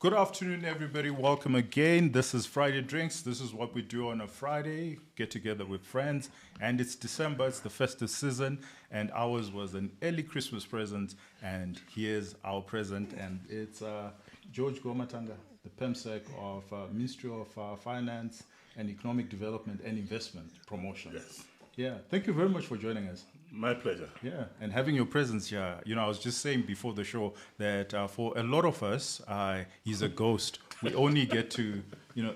Good afternoon, everybody. Welcome again. This is Friday Drinks. This is what we do on a Friday, get together with friends. And it's December, it's the festive season, and ours was an early Christmas present. And here's our present, and it's George Guvamatanga, the PEMSEC of Ministry of Finance and Economic Development and Investment Promotion. Yes. Yeah, thank you very much for joining us. My pleasure. Yeah, and having your presence here, I was just saying before the show that for a lot of us, he's a ghost. We only get to,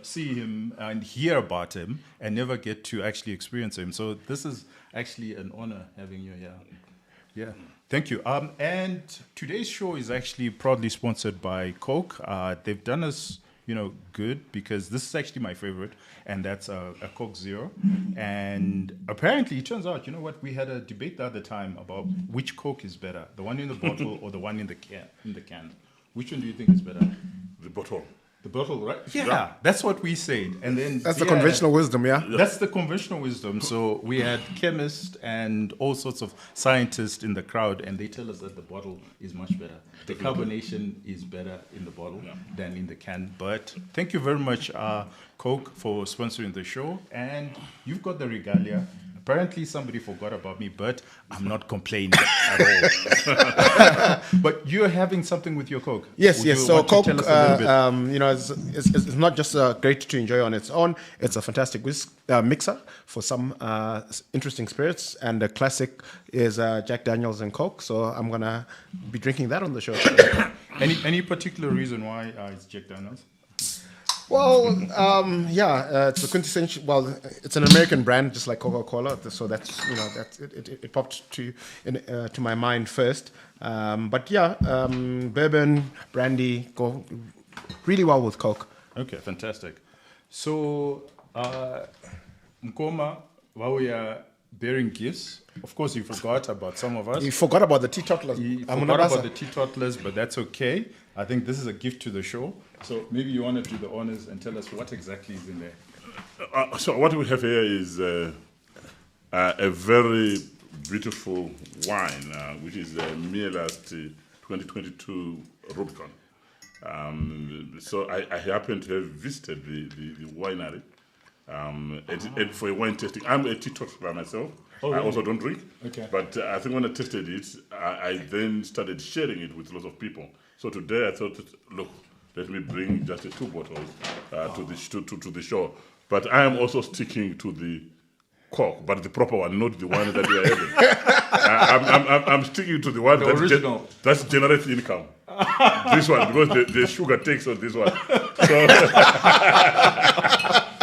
see him and hear about him and never get to actually experience him. So this is actually an honor having you here. Yeah, thank you. And today's show is actually proudly sponsored by Coke. They've done us good because this is actually my favorite, and that's a Coke Zero. And apparently, it turns out, we had a debate the other time about which Coke is better, the one in the bottle or the one in the can. Which one do you think is better? The bottle. The bottle, right? Yeah, that's what we said. And then that's the conventional wisdom, yeah? That's the conventional wisdom. So we had chemists and all sorts of scientists in the crowd, and they tell us that the bottle is much better. The carbonation is better in the bottle than in the can. But thank you very much, Coke, for sponsoring the show. And you've got the regalia. Apparently, somebody forgot about me, but I'm not complaining at all. But you're having something with your Coke. Yes. So Coke, tell us a little bit? it's not just great to enjoy on its own. It's a fantastic mixer for some interesting spirits, and the classic is Jack Daniels and Coke. So I'm gonna be drinking that on the show. Any particular reason why it's Jack Daniels? Well, it's a quintessential. Well, it's an American brand, just like Coca-Cola. So that's it popped to my mind first. Bourbon, brandy go really well with Coke. Okay, fantastic. So, Mkoma, while we are bearing gifts, of course, you forgot about some of us. You forgot about the teetotalers. You forgot about the teetotalers, but that's okay. I think this is a gift to the show. So maybe you want to do the honors and tell us what exactly is in there. So what we have here is a very beautiful wine, which is Mielast 2022 Rubicon. So I happen to have visited the winery and for a wine tasting. I'm a teetotaler myself. Oh, really? I also don't drink. Okay. But I think when I tasted it, I then started sharing it with lots of people. So today I thought, look, let me bring just 2 bottles to the show. But I am also sticking to the Coke, but the proper one, not the one that we are having. I'm sticking to the one that generates income. This one, because the sugar takes on this one.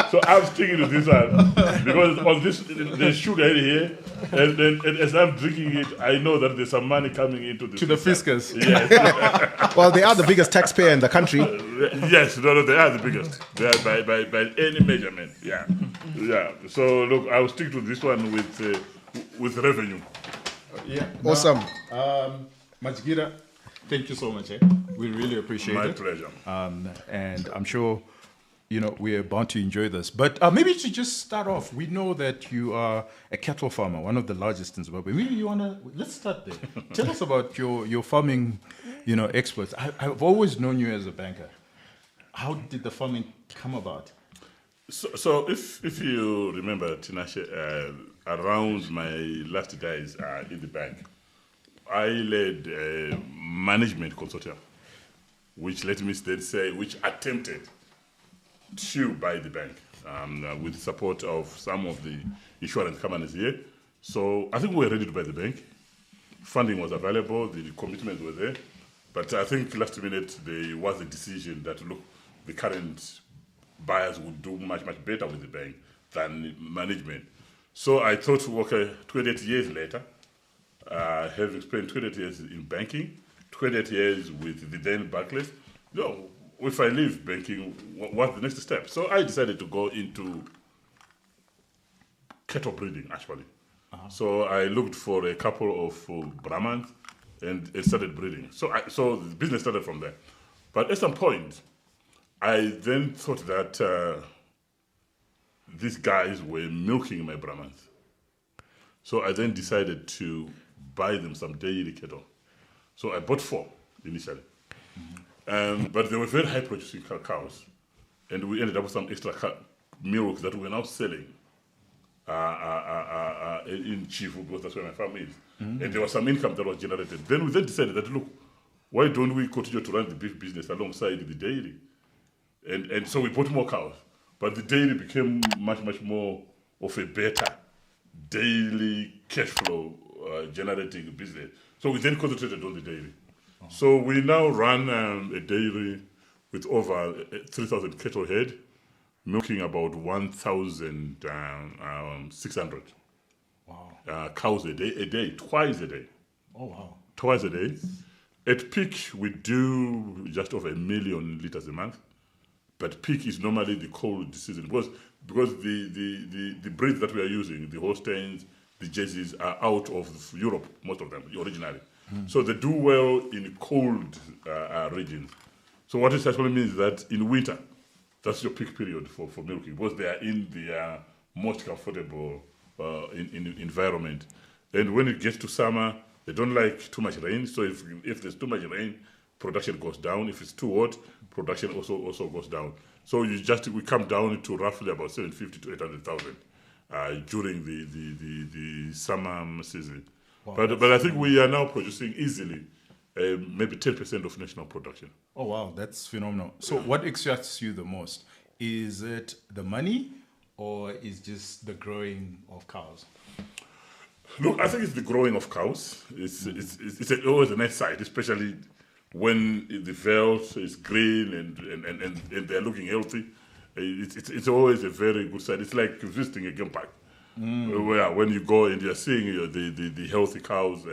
So I'm sticking to this one because on this there's sugar in here, and as I'm drinking it, I know that there's some money coming into the fiscus. Yes. Well, they are the biggest taxpayer in the country. Yes, no, they are the biggest. They are by any measurement. Yeah. So look, I'll stick to this one with revenue. Yeah. Awesome. Majgira, thank you so much. We really appreciate it. My pleasure. And I'm sure we're bound to enjoy this. But maybe to just start off, we know that you are a cattle farmer, one of the largest in Zimbabwe. Maybe let's start there. Tell us about your farming, experts. I've always known you as a banker. How did the farming come about? So if you remember, Tinashe, around my last days in the bank, I led a management consortium, which let me say, which attempted to buy the bank with the support of some of the insurance companies here. So I think we were ready to buy the bank. Funding was available, the commitments were there. But I think last minute there was a decision that, look, the current buyers would do much, much better with the bank than management. So I thought, okay, 28 years later, having spent 28 years in banking, 28 years with the then Barclays, if I leave banking, what's the next step? So I decided to go into cattle breeding, actually. Uh-huh. So I looked for a couple of Brahmans and started breeding. So the business started from there. But at some point, I then thought that these guys were milking my Brahmans. So I then decided to buy them some dairy cattle. So I bought 4 initially. Mm-hmm. But they were very high producing cows, and we ended up with some extra milk that we're now selling in Chifu, because that's where my farm is. And there was some income that was generated. Then we decided that, look, why don't we continue to run the beef business alongside the dairy? And so we bought more cows. But the dairy became much, much more of a better daily cash flow generating business. So we then concentrated on the dairy. So we now run a dairy with over 3,000 cattle head, milking about 1,600 cows a day, twice a day. Oh, wow. Twice a day. At peak, we do just over 1 million liters a month. But peak is normally the cold season because the breeds that we are using, the Holsteins, the Jerseys, are out of Europe, most of them, originally. So they do well in cold regions. So what it actually means is that in winter, that's your peak period for milking, because they are in the most comfortable environment. And when it gets to summer, they don't like too much rain. So if there's too much rain, production goes down. If it's too hot, production also goes down. So we come down to roughly about 750 to 800,000 during the summer season. Wow, but I think we are now producing easily maybe 10% of national production. Oh, wow, that's phenomenal. So what excites you the most? Is it the money or is just the growing of cows? Look, I think it's the growing of cows. It's always a nice sight, especially when the veldt is green and they're looking healthy. It's always a very good sight. It's like visiting a game park. Where when you go and you're seeing the healthy cows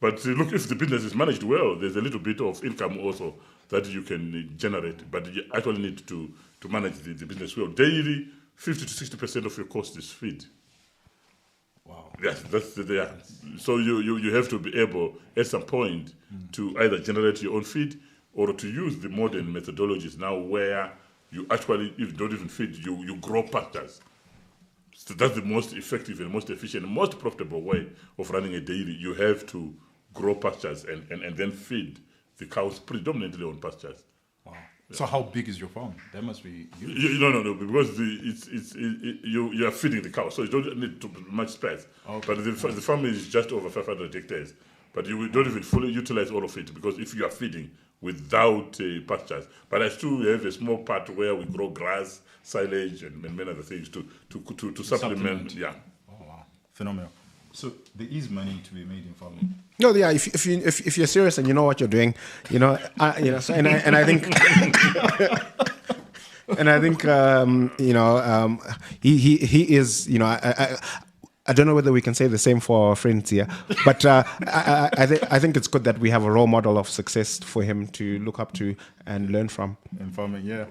but look, if the business is managed well, there's a little bit of income also that you can generate, but you actually need to manage the business well. Daily, 50 to 60% of your cost is feed. Wow. Yes, so you have to be able at some point to either generate your own feed or to use the modern methodologies now where you actually, if you don't even feed, you grow pastures. So that's the most effective and most efficient, most profitable way of running a dairy. You have to grow pastures and then feed the cows predominantly on pastures. Wow. So how big is your farm? That must be huge. No, because you are feeding the cows, so you don't need too much space. Okay. But the farm is just over 500 hectares. But you don't even fully utilize all of it, because if you are feeding without pastures, but I still have a small part where we grow grass, silage, and many other things to supplement. Yeah. Oh, wow, phenomenal. So there is money to be made in farming. No, yeah. If you're serious and you know what you're doing, So, and I think. And I think he is, I don't know whether we can say the same for our friends here, but I think it's good that we have a role model of success for him to look up to and learn from. In farming, yeah.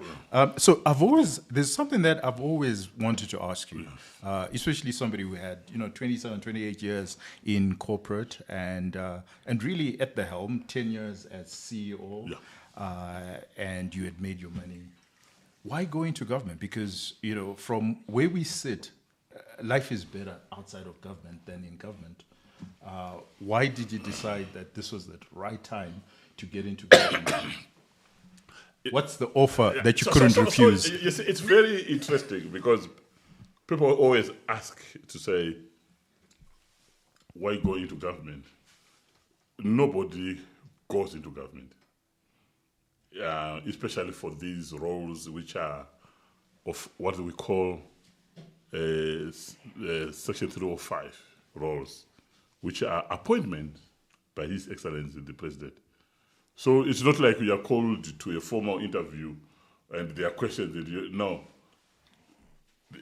So there's something that I've always wanted to ask you, especially somebody who had 27, 28 years in corporate and really at the helm, 10 years as CEO, and you had made your money. Why go into government? Because from where we sit, life is better outside of government than in government. Why did you decide that this was the right time to get into government? What's the offer that you couldn't refuse? So, it's very interesting because people always ask to say, why go into government? Nobody goes into government, especially for these roles which are of what we call Section 305 roles, which are appointments by His Excellency the President. So it's not like you are called to a formal interview and there are questions that no.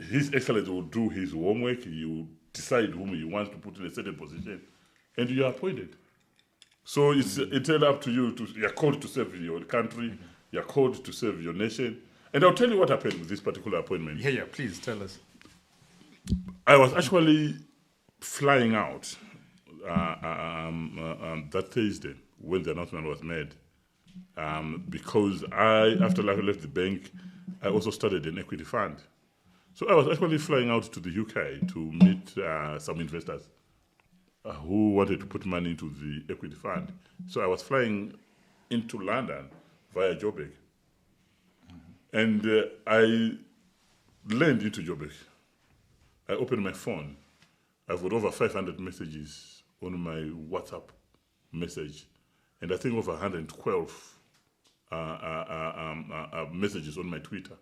His Excellency will do his homework, he will decide whom he wants to put in a certain position, and you are appointed. So it's up to you. You are called to serve your country, you are called to serve your nation. And I'll tell you what happened with this particular appointment. Yeah, please tell us. I was actually flying out that Thursday when the announcement was made, because after I left the bank, I also started an equity fund. So I was actually flying out to the UK to meet some investors who wanted to put money into the equity fund. So I was flying into London via Joburg. And I learned into Joburg. I opened my phone. I've got over 500 messages on my WhatsApp message, and I think over 112 messages on my Twitter.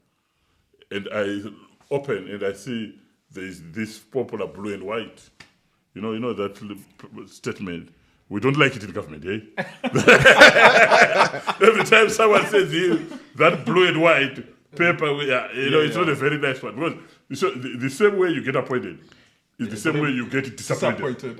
And I open and I see there's this popular blue and white. You know that statement. We don't like it in government, eh? Every time someone says that blue and white paper, it's not a very nice one. Because the same way you get appointed is the same way you get disappointed.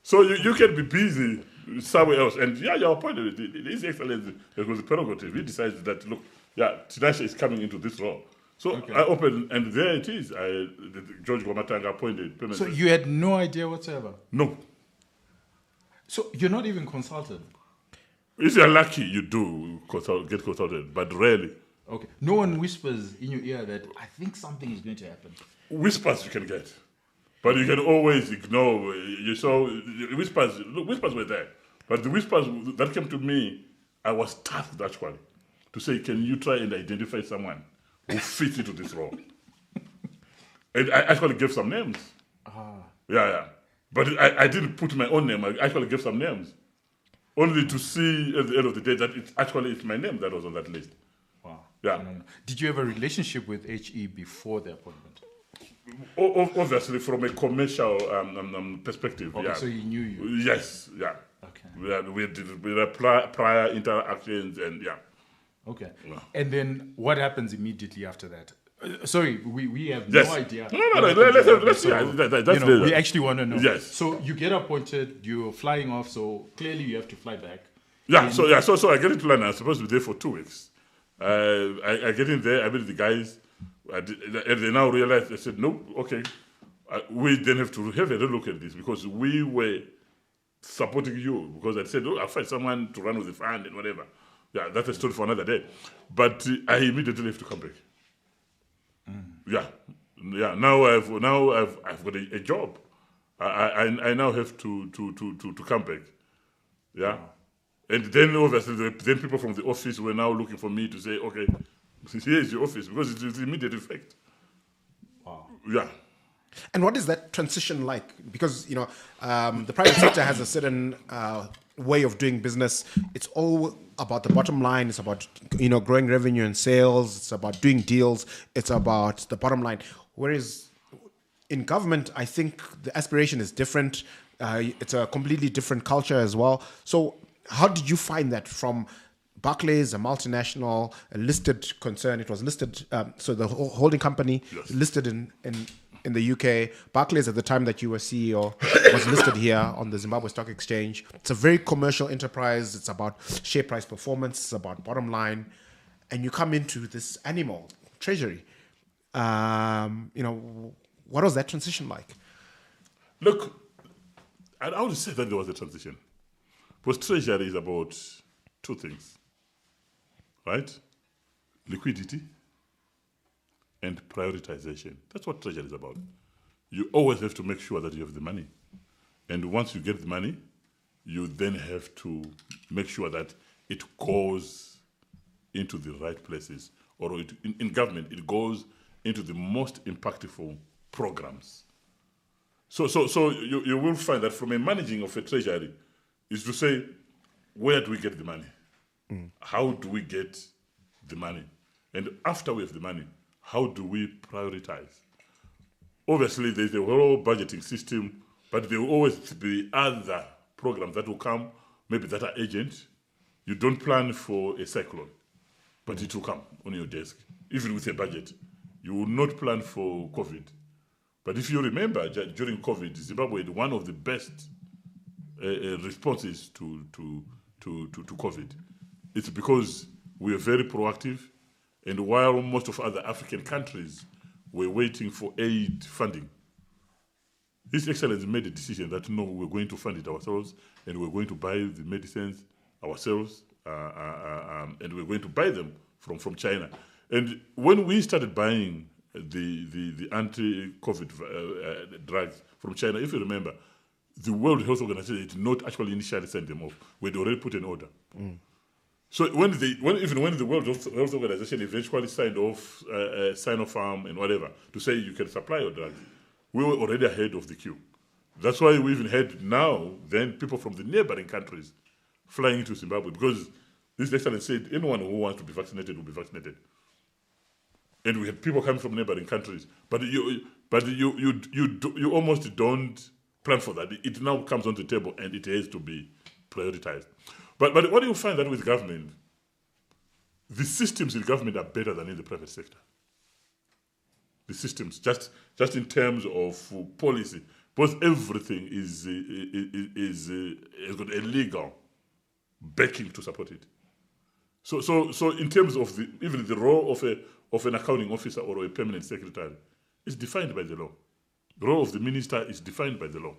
So you can be busy somewhere else, and you're appointed. His Excellency, it was the prerogative. He decides that, look, Tinashe is coming into this role. So I opened, and there it is. George Guvamatanga appointed. So you had no idea whatsoever? No. So you're not even consulted? If you're lucky, you do get consulted, but rarely. Okay. No one whispers in your ear that I think something is going to happen. Whispers you can get, but you can always ignore. You saw whispers. Look, whispers were there, but the whispers that came to me, I was tasked actually to say, can you try and identify someone who fits into this role? And I actually gave some names. But I didn't put my own name. I actually gave some names, only to see at the end of the day that it's my name that was on that list. Wow. Yeah. Did you have a relationship with HE before the appointment? Obviously, from a commercial perspective. Okay, yeah. so he knew you. Yes. Yeah. Okay. We had prior interactions and yeah. Okay. Yeah. And then what happens immediately after that? Sorry, we have Yes. no idea. No. Let's see. That's we actually want to know. Yes. So you get appointed, you're flying off, so clearly you have to fly back. Yeah. So I get into London. I'm supposed to be there for 2 weeks. I get in there. I meet the guys. And they now realize. They said, no, okay. We then have to have a look at this because we were supporting you. Because I said, I'll find someone to run with the fund and whatever. Yeah, that's a story for another day. But I immediately have to come back. Yeah. Now I've got a job. I now have to come back. Yeah. Wow. And then obviously then people from the office were now looking for me to say, okay, here is your office because it's immediate effect. Wow. Yeah. And what is that transition like? Because the private sector has a certain way of doing business. It's all about the bottom line. It's about growing revenue and sales. It's about doing deals. It's about the bottom line. Whereas in government, I think the aspiration is different. It's a completely different culture as well. So how did you find that from Barclays, a multinational, a listed concern? It was listed, so the holding company listed in the UK. Barclays, at the time that you were CEO, was listed here on the Zimbabwe Stock Exchange. It's a very commercial enterprise. It's about share price performance. It's about bottom line. And you come into this animal, treasury. What was that transition like? Look, I would say that there was a transition. Because treasury is about two things, right? Liquidity and prioritization. That's what treasury is about. You always have to make sure that you have the money. And once you get the money, you then have to make sure that it goes into the right places. Or in government, it goes into the most impactful programs. So you will find that from a managing of a treasury is to say, where do we get the money? How do we get the money? And after we have the money, how do we prioritize? Obviously, there's a whole budgeting system, but there will always be other programs that will come, maybe that are urgent. You don't plan for a cyclone, but it will come on your desk, even with a budget. You will not plan for COVID. But if you remember, during COVID, Zimbabwe had one of the best responses to COVID. It's because we are very proactive, and while most of other African countries were waiting for aid funding, His Excellency made a decision that no, we're going to fund it ourselves, and we're going to buy the medicines ourselves, and we're going to buy them from China. And when we started buying the anti-COVID drugs from China, if you remember, the World Health Organization did not actually initially send them off. We'd already put an order. So when the World Health Organization eventually signed off Sinopharm and whatever to say you can supply your drugs, we were already ahead of the queue. That's why we even had now then people from the neighboring countries flying into Zimbabwe, because this excellence said anyone who wants to be vaccinated will be vaccinated. And we had people coming from neighboring countries, but you almost don't plan for that. It now comes on the table and it has to be prioritized. But what do you find that with government? The systems in government are better than in the private sector. The systems, just in terms of policy, because everything is has got a legal backing to support it. So in terms of even the role of an accounting officer or a permanent secretary is defined by the law. The role of the minister is defined by the law.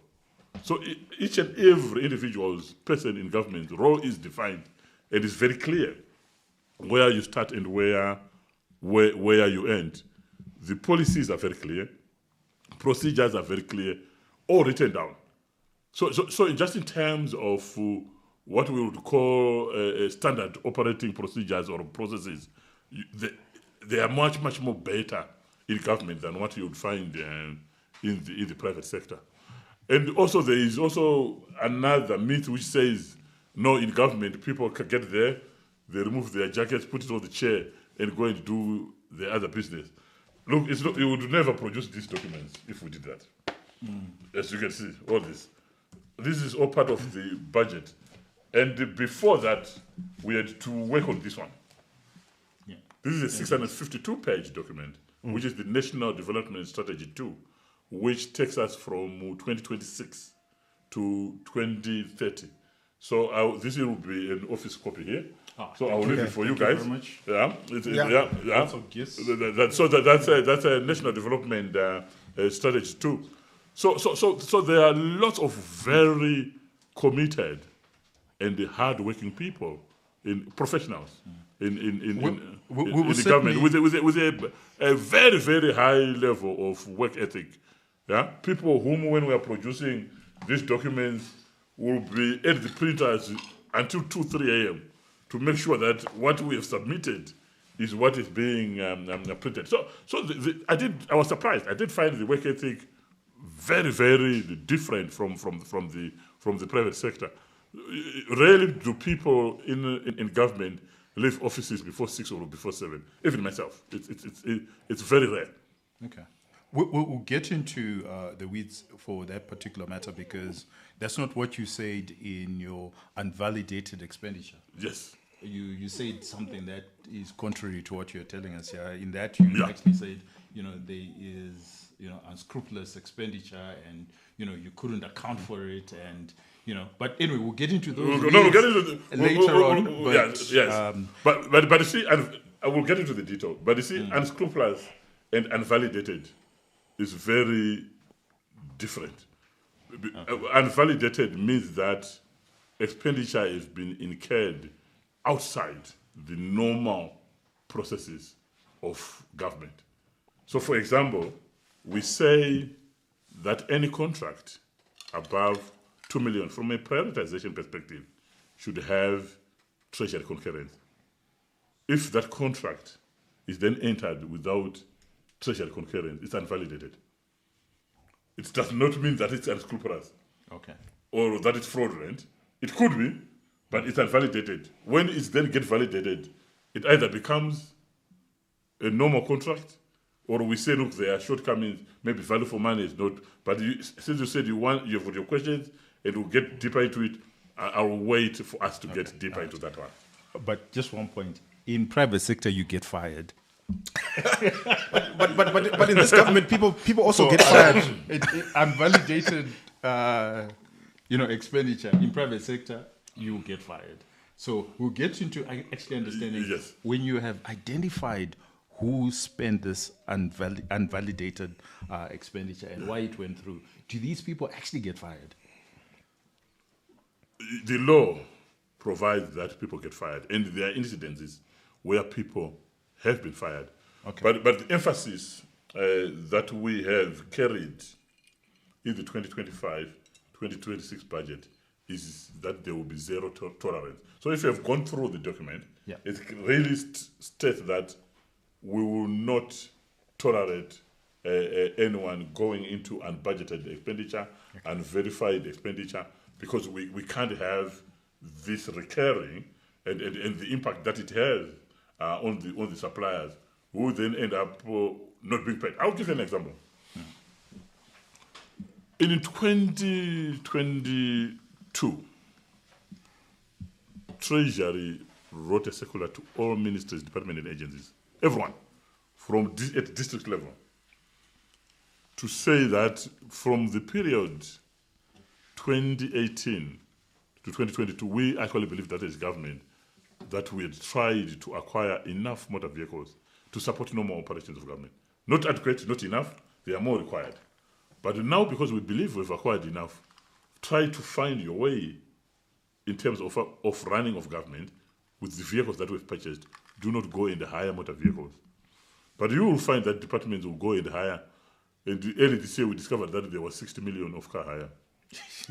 So each and every individual's person in government role is defined, and it's very clear where you start and where you end. The policies are very clear, procedures are very clear, all written down. So just in terms of what we would call standard operating procedures or processes, they are much more better in government than what you would find in the private sector. And also there is also another myth which says, no, in government people can get there, they remove their jackets, put it on the chair, and go and do the other business. Look, you would never produce these documents if we did that. As you can see, all this. This is all part of the budget. And before that, we had to work on this one. Yeah. This is a 652-page document, which is the National Development Strategy 2, which takes us from 2026 to 2030. So this will be an office copy here. So I will leave it for you guys. Very much. Yeah. Lots of gifts. That's a National Development Strategy 2. So there are lots of very committed and hard-working people, professionals in the government with a very, very high level of work ethic. Yeah, people whom, when we are producing these documents, will be at the printers until 2-3 a.m. to make sure that what we have submitted is what is being printed. So I was surprised. I did find the work ethic very, very different from the private sector. Rarely do people in government leave offices before 6 or before 7. Even myself, it's very rare. Okay. We'll get into the weeds for that particular matter, because that's not what you said in your unvalidated expenditure. Yes. You said something that is contrary to what you're telling us here. In that, you actually said, there is, unscrupulous expenditure, and, you couldn't account for it, and, But anyway, we'll get into those we'll get into later on. But, yes. But you see, I will get into the detail. But you see, unscrupulous and unvalidated is very different. Unvalidated means that expenditure has been incurred outside the normal processes of government. So, for example, we say that any contract above 2 million, from a prioritization perspective, should have treasury concurrence. If that contract is then entered without treasury concurrence, it's unvalidated. It does not mean that it's unscrupulous. Okay. Or that it's fraudulent. It could be, but it's unvalidated. When it then gets validated, it either becomes a normal contract, or we say, look, there are shortcomings, maybe value for money is not. But since you said you've got your questions, and we'll get deeper into it, I'll wait for us to get deeper into that one. But just one point. In private sector, you get fired. but in this government, people also get fired. Unvalidated, expenditure in private sector, you get fired. So we'll get into actually understanding when you have identified who spent this unvalidated expenditure and why it went through. Do these people actually get fired? The law provides that people get fired, and there are incidences where people have been fired. Okay. But the emphasis that we have carried in the 2025 2026 budget is that there will be zero tolerance. So if you have gone through the document, it really states that we will not tolerate anyone going into unbudgeted expenditure, unverified expenditure, because we can't have this recurring and the impact that it has on the suppliers, who then end up not being paid. I'll give you an example. In 2022, Treasury wrote a circular to all ministries, departments, and agencies, everyone, from at district level, to say that from the period 2018 to 2022, we actually believe that as government, that we had tried to acquire enough motor vehicles to support normal operations of government. Not adequate, not enough, they are more required. But now, because we believe we've acquired enough, try to find your way in terms of running of government with the vehicles that we've purchased. Do not go and hire motor vehicles. But you will find that departments will go and hire. And early this year, we discovered that there was 60 million of car hire.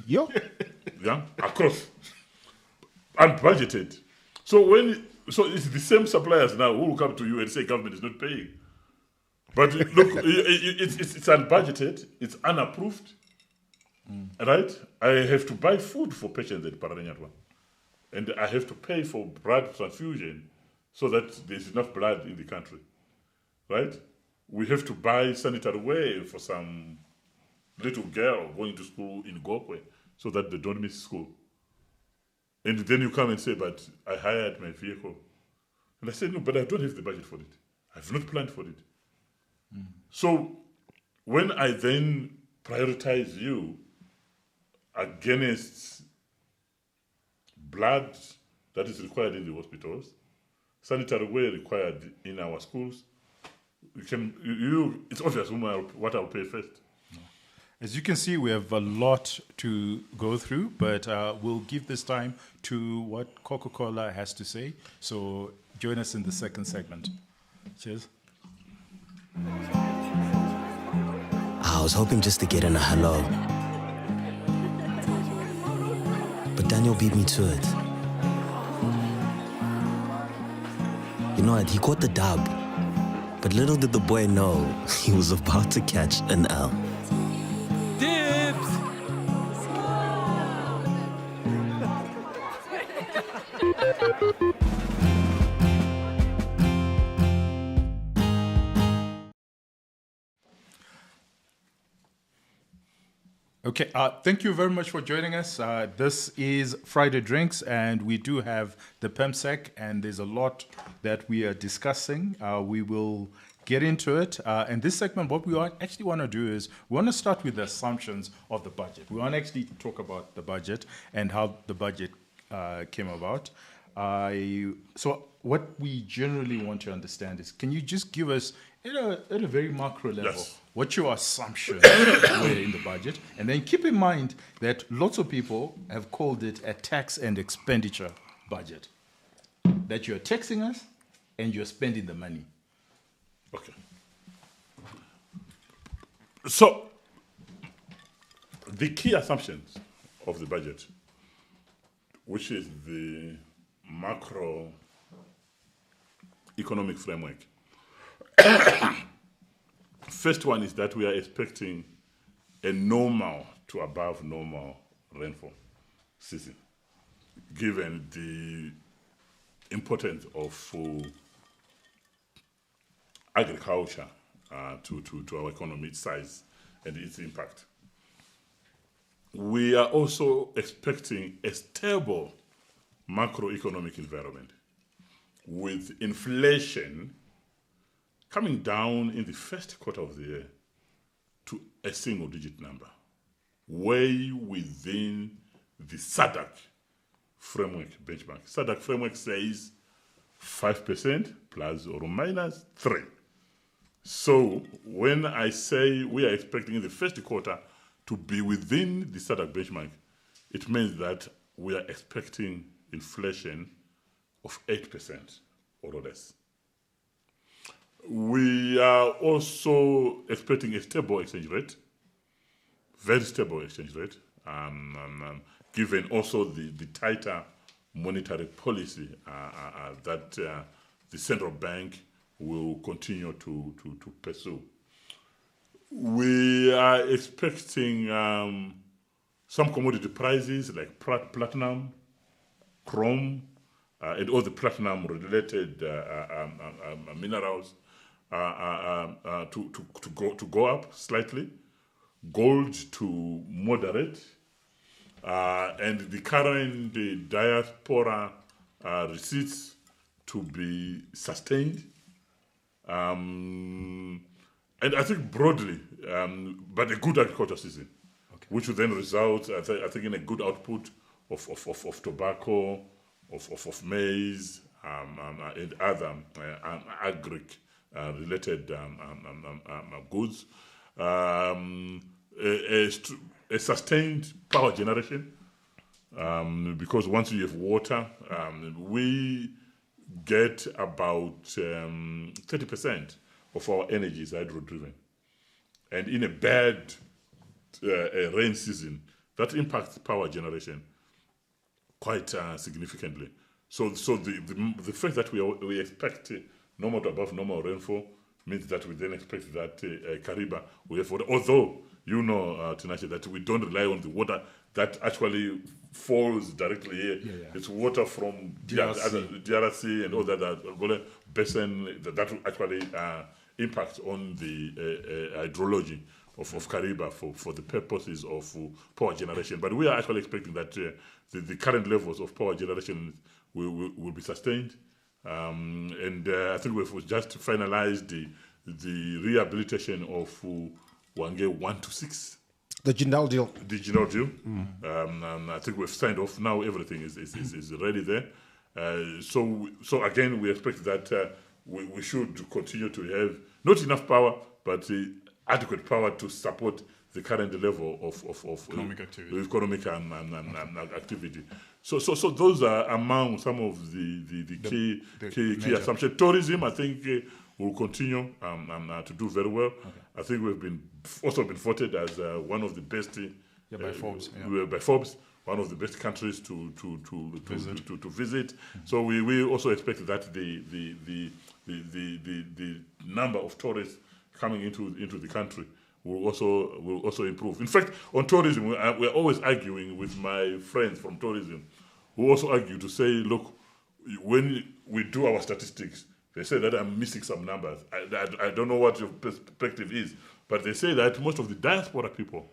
Yo. Yeah, across. Unbudgeted. So it's the same suppliers now who will come to you and say government is not paying. But look, it's unbudgeted, it's unapproved, right? I have to buy food for patients at Paranyatwa. And I have to pay for blood transfusion so that there's enough blood in the country, right? We have to buy sanitary wear for some little girl going to school in Gokwe so that they don't miss school. And then you come and say, but I hired my vehicle. And I said, no, but I don't have the budget for it. I've not planned for it. So when I then prioritize you against blood that is required in the hospitals, sanitary wear required in our schools, it's obvious what I'll pay first. As you can see, we have a lot to go through, but we'll give this time to what Coca-Cola has to say. So join us in the second segment. Cheers. I was hoping just to get in a hello, but Daniel beat me to it. You know what, he caught the dub, but little did the boy know he was about to catch an L. Dibs! Okay, thank you very much for joining us. This is Friday Drinks, and we do have the PEMSEC, and there's a lot that we are discussing. We will get into it. And this segment, what we actually want to do is we want to start with the assumptions of the budget. We want to actually talk about the budget and how the budget came about. So what we generally want to understand is, can you just give us, at a very macro level, Yes. what your assumptions were in the budget? And then keep in mind that lots of people have called it a tax and expenditure budget, that you're taxing us and you're spending the money. Okay. So, the key assumptions of the budget, which is the macro economic framework. First one is that we are expecting a normal to above normal rainfall season, given the importance of agriculture to our economy, its size, and its impact. We are also expecting a stable macroeconomic environment with inflation coming down in the first quarter of the year to a single-digit number, way within the SADC framework benchmark. SADC framework says 5% plus or minus 3. So when I say we are expecting in the first quarter to be within the SADC benchmark, it means that we are expecting inflation of 8% or less. We are also expecting a stable exchange rate, very stable exchange rate, given also the tighter monetary policy that the central bank will continue to pursue. We are expecting some commodity prices like platinum, chrome, and all the platinum-related minerals to go up slightly, gold to moderate, and the current diaspora receipts to be sustained. And I think broadly, but a good agriculture season, which will then result, I think, in a good output of tobacco, of maize, and other agric-related goods. A sustained power generation, because once you have water, we get about 30% of our energy is hydro-driven. And in a bad rain season, that impacts power generation quite significantly. So the fact that we expect normal to above normal rainfall means that we then expect that Kariba will have water. Although, you know, Tinashe, that we don't rely on the water that actually falls directly here. It's water from DRC and all that Angola basin that will actually impact on the hydrology of Kariba for the purposes of power generation. But we are actually expecting that the current levels of power generation will be sustained. And I think we've just finalized the rehabilitation of Wange 1 to 6. The Jindal deal. The Jindal deal. I think we've signed off. Now everything is ready there. So again, we expect that we should continue to have not enough power, but adequate power to support the current level of Economic activity. Economic and activity. So those are among some of the key assumptions. Tourism, I think, will continue to do very well. I think we've also been voted as one of the best by Forbes. By Forbes, one of the best countries to visit. So we also expect that the number of tourists coming into the country will also improve. In fact, on tourism, we're always arguing with my friends from tourism, who also argue to say, look, when we do our statistics, they say that I'm missing some numbers. I don't know what your perspective is, but they say that most of the diaspora people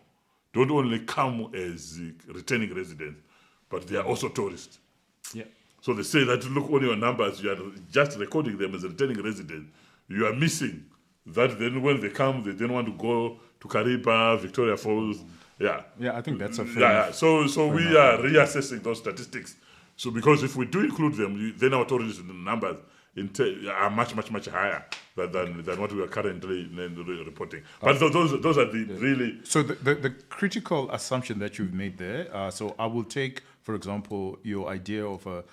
don't only come as returning residents, but they are also tourists. Yeah. So they say that, look, on your numbers, you are just recording them as returning residents. You are missing that. Then when they come, they then want to go to Kariba, Victoria Falls. Yeah, I think that's a fair. Yeah. So we are reassessing those statistics. So because if we do include them, then our tourism numbers are much higher than what we are currently reporting. But those are the really. So the critical assumption that you've made there. So I will take, for example, your idea of a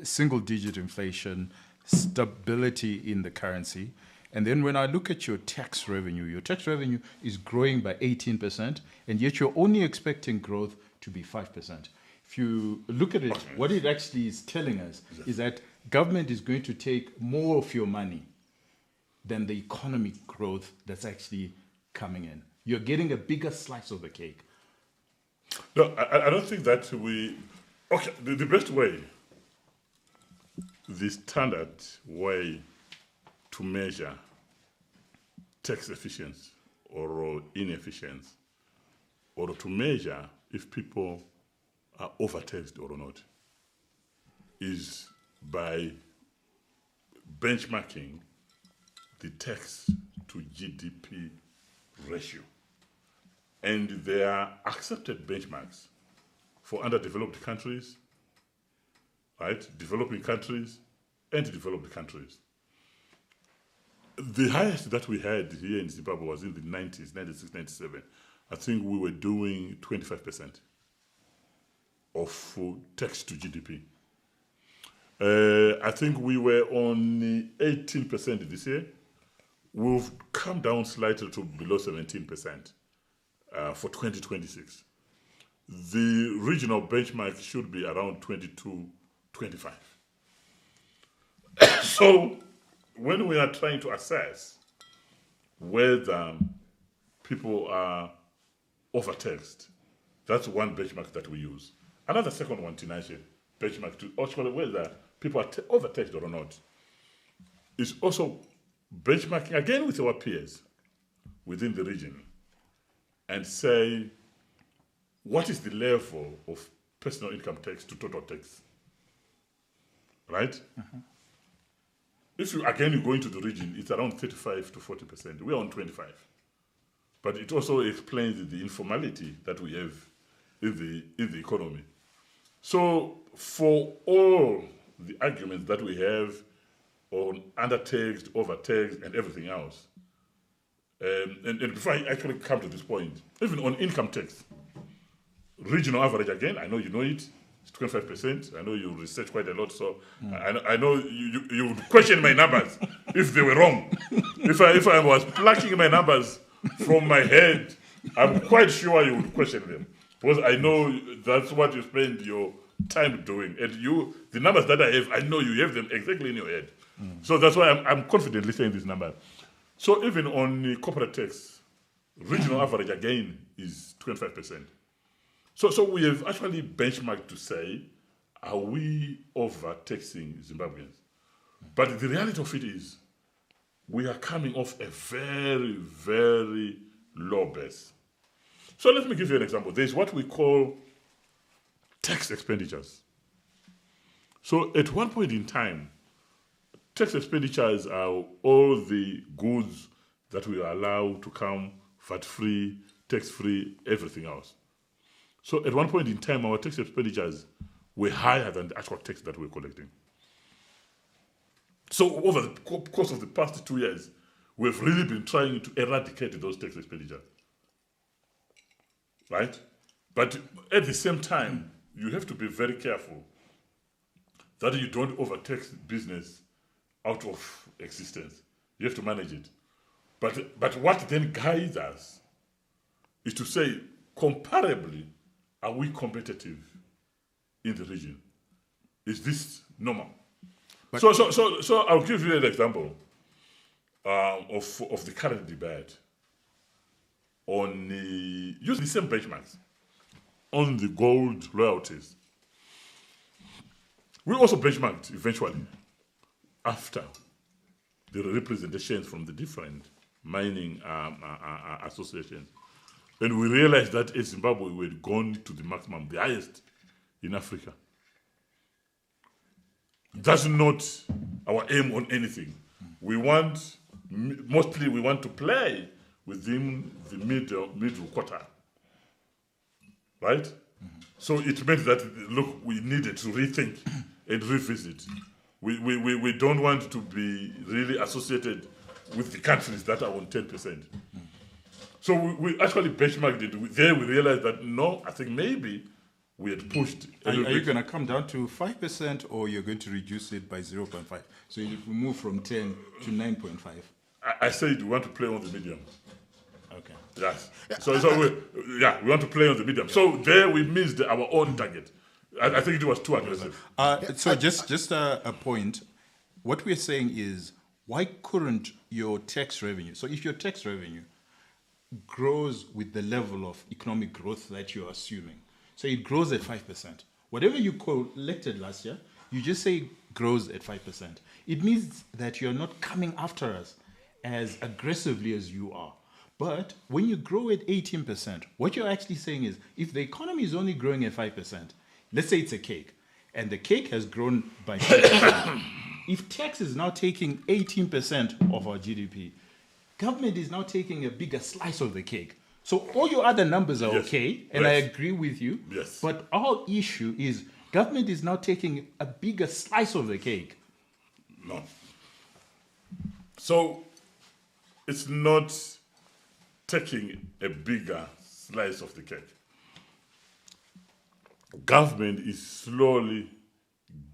single-digit inflation, stability in the currency. And then when I look at your tax revenue is growing by 18%, and yet you're only expecting growth to be 5%. If you look at it, what it actually is telling us is that government is going to take more of your money than the economic growth that's actually coming in. You're getting a bigger slice of the cake. No, I don't think that the best way, the standard way to measure tax efficiency or inefficiency, or to measure if people are overtaxed or not, is by benchmarking the tax to GDP ratio. And there are accepted benchmarks for underdeveloped countries, right? Developing countries and developed countries. The highest that we had here in Zimbabwe was in the 90s, 96, 97. I think we were doing 25% of tax to GDP. I think we were on 18% this year. We've come down slightly to below 17% for 2026. the regional benchmark should be around 22, 25. So when we are trying to assess whether people are overtaxed, that's one benchmark that we use. Another second one, Tinashe, benchmark to also whether people are overtaxed or not, is also benchmarking again with our peers within the region and say, what is the level of personal income tax to total tax? Right? If you go into the region, it's around 35 to 40%. We're on 25. But it also explains the informality that we have in the economy. So for all the arguments that we have on undertaxed, overtaxed, and everything else, and before I actually come to this point, even on income tax, regional average again, I know you know it, it's 25%. I know you research quite a lot, so I know you would question my numbers if they were wrong. If I was plucking my numbers from my head, I'm quite sure you would question them. Because I know that's what you spend your time doing. And the numbers that I have, I know you have them exactly in your head. So that's why I'm confidently saying this number. So even on the corporate tax, regional average again is 25%. So we have actually benchmarked to say, are we overtaxing Zimbabweans? But the reality of it is, we are coming off a very, very low base. So let me give you an example. There's what we call tax expenditures. So at one point in time, tax expenditures are all the goods that we are allowed to come VAT-free, tax-free, everything else. So at one point in time, our tax expenditures were higher than the actual tax that we're collecting. So over the course of the past 2 years, we've really been trying to eradicate those tax expenditures. Right? But at the same time, you have to be very careful that you don't overtax business out of existence. You have to manage it. But what then guides us is to say, comparably, are we competitive in the region? Is this normal? So I'll give you an example of the current debate on use the same benchmarks on the gold royalties. We also benchmarked eventually after the representations from the different mining associations. And we realized that in Zimbabwe, we had gone to the maximum, the highest in Africa. That's not our aim on anything. Mostly we want to play within the middle quarter, right? So it meant that, look, we needed to rethink and revisit. We don't want to be really associated with the countries that are on 10%. So we actually benchmarked it. There we realized that, no, I think maybe we had pushed Are you going to come down to 5% or you're going to reduce it by 0.5? So you move from 10 to 9.5. I said we want to play on the medium. Okay. Yes. So we want to play on the medium. So there we missed our own target. I think it was too aggressive. So just a point. What we're saying is, why couldn't your tax revenue, so if your tax revenue grows with the level of economic growth that you're assuming, so it grows at 5%, whatever you collected last year, you just say grows at 5%. It means that you're not coming after us as aggressively as you are. But when you grow at 18%, what you're actually saying is, if the economy is only growing at 5%, let's say it's a cake, and the cake has grown by 5%. If tax is now taking 18% of our GDP, government is now taking a bigger slice of the cake. So all your other numbers are okay, and I agree with you. Yes. But our issue is government is now taking a bigger slice of the cake. No. So it's not taking a bigger slice of the cake. Government is slowly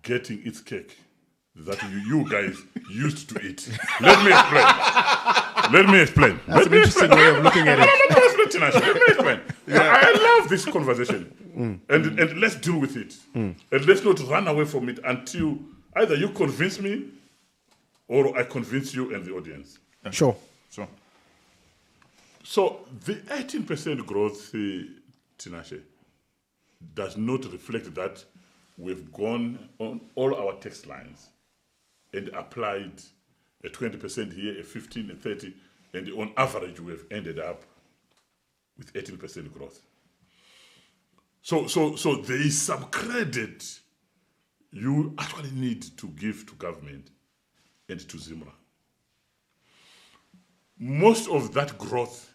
getting its cake that you guys used to eat. Let me explain. Let me explain. That's an interesting way of looking at it. Let me explain. I love this conversation. And let's deal with it. And let's not run away from it until either you convince me or I convince you and the audience. Sure. So the 18% growth, Tinashe, does not reflect that we've gone on all our text lines and applied a 20% here, a 15, a 30, and on average we've ended up with 18% growth. So there is some credit you actually need to give to government and to Zimra. Most of that growth,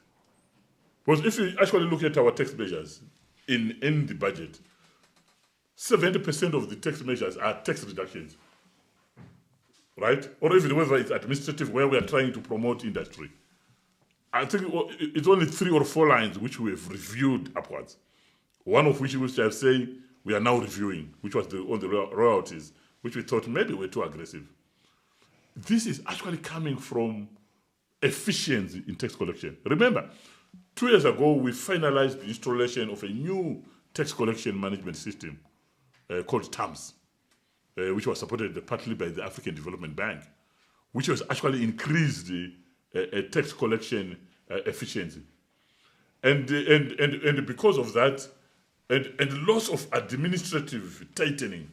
because if you actually look at our tax measures in the budget, 70% of the tax measures are tax reductions, right? Or even whether it's administrative, where we are trying to promote industry. I think it's only 3 or 4 lines which we have reviewed upwards. One of which I say we are now reviewing, which was on the royalties, which we thought maybe we're too aggressive. This is actually coming from efficiency in tax collection. Remember, 2 years ago, we finalized the installation of a new tax collection management system called TAMS, which was supported partly by the African Development Bank, which was actually increased the tax collection efficiency. And because of that, and lots of administrative tightening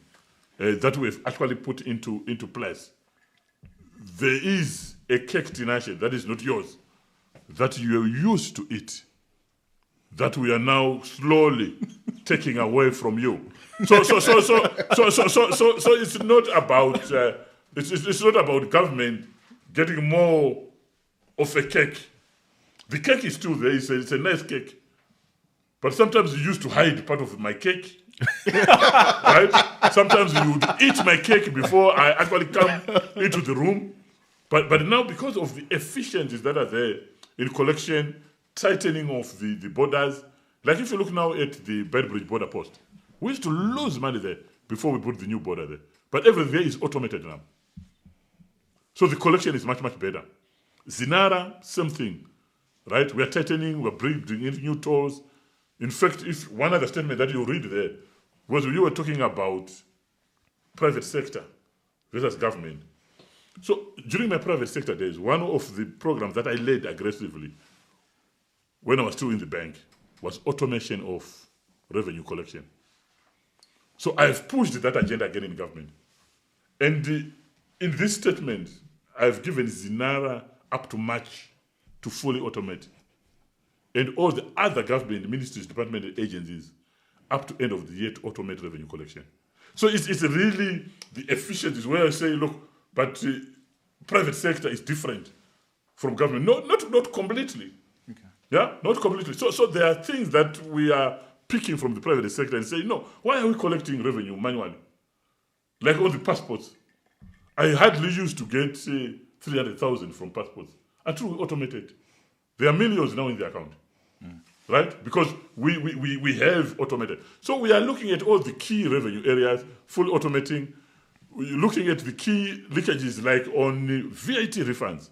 that we've actually put into place, there is a cake, Tinashe, that is not yours, that you are used to it, that we are now slowly taking away from you. So it's not about it's not about government getting more of a cake. The cake is still there. It's a nice cake, but sometimes you used to hide part of my cake. Right? Sometimes you would eat my cake before I actually come into the room. But now, because of the efficiencies that are there in collection, tightening of the borders, like if you look now at the Bedbridge border post, we used to lose money there before we put the new border there. But everything there is automated now. So the collection is much, much better. Zinara, same thing, right? We are tightening, we're bringing in new tolls. In fact, if one other statement that you read there was you were talking about private sector versus government. So during my private sector days, one of the programs that I led aggressively when I was still in the bank was automation of revenue collection. So I've pushed that agenda again in government. And in this statement, I've given Zinara up to March to fully automate. And all the other government ministries, departments, and agencies up to end of the year to automate revenue collection. So it's really the efficiencies where I say, look, but private sector is different from government. No, not completely. Okay. Yeah, not completely. So there are things that we are picking from the private sector and saying, no, why are we collecting revenue manually? Like all the passports. I hardly used to get 300,000 from passports until we automated. There are millions now in the account, right? Because we have automated. So we are looking at all the key revenue areas, fully automating. We're looking at the key leakages like on VAT refunds.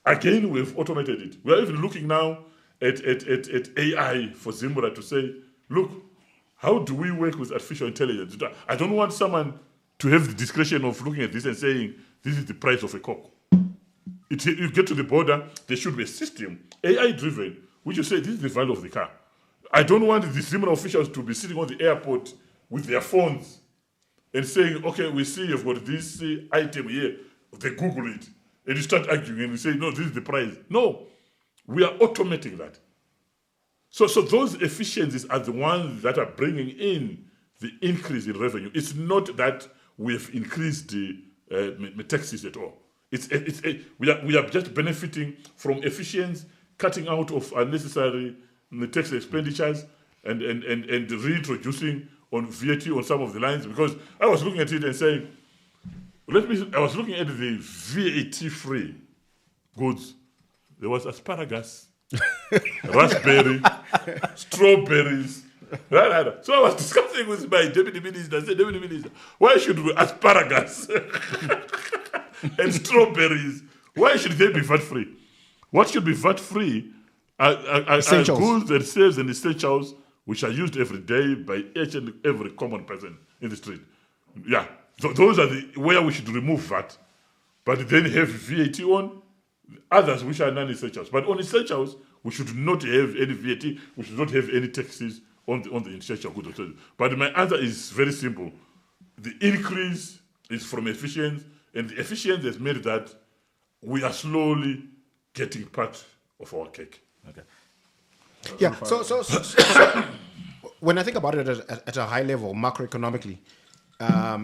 Again, we've automated it. We are even looking now at AI for Zimbabwe to say, look, how do we work with artificial intelligence? I don't want someone to have the discretion of looking at this and saying, this is the price of a Coke. You get to the border, there should be a system, AI-driven, which you say, this is the value of the car. I don't want the Zimbabwe officials to be sitting on the airport with their phones and saying, okay, we see you've got this item here. They Google it. And you start arguing and you say, no, this is the price. No, we are automating that. So those efficiencies are the ones that are bringing in the increase in revenue. It's not that we have increased the taxes at all. We are just benefiting from efficiency, cutting out of unnecessary tax expenditures, and reintroducing on VAT on some of the lines. Because I was looking at it and saying, I was looking at the VAT-free goods. There was asparagus, raspberry, strawberries. Right. So I was discussing with my deputy minister. I said, deputy minister, why should we asparagus and strawberries Why should they be VAT-free? What should be VAT-free are Essentials. goods and services and essentials which are used every day by each and every common person in the street. Yeah, those are where we should remove VAT, but then have VAT on others which are non-essentials. But on essentials, we should not have any VAT. We should not have any taxes on the essential goods. But my answer is very simple. The increase is from efficiency, and the efficiency has made that we are slowly getting part of our cake. Okay. Yeah. So when I think about it at a high level, macroeconomically, a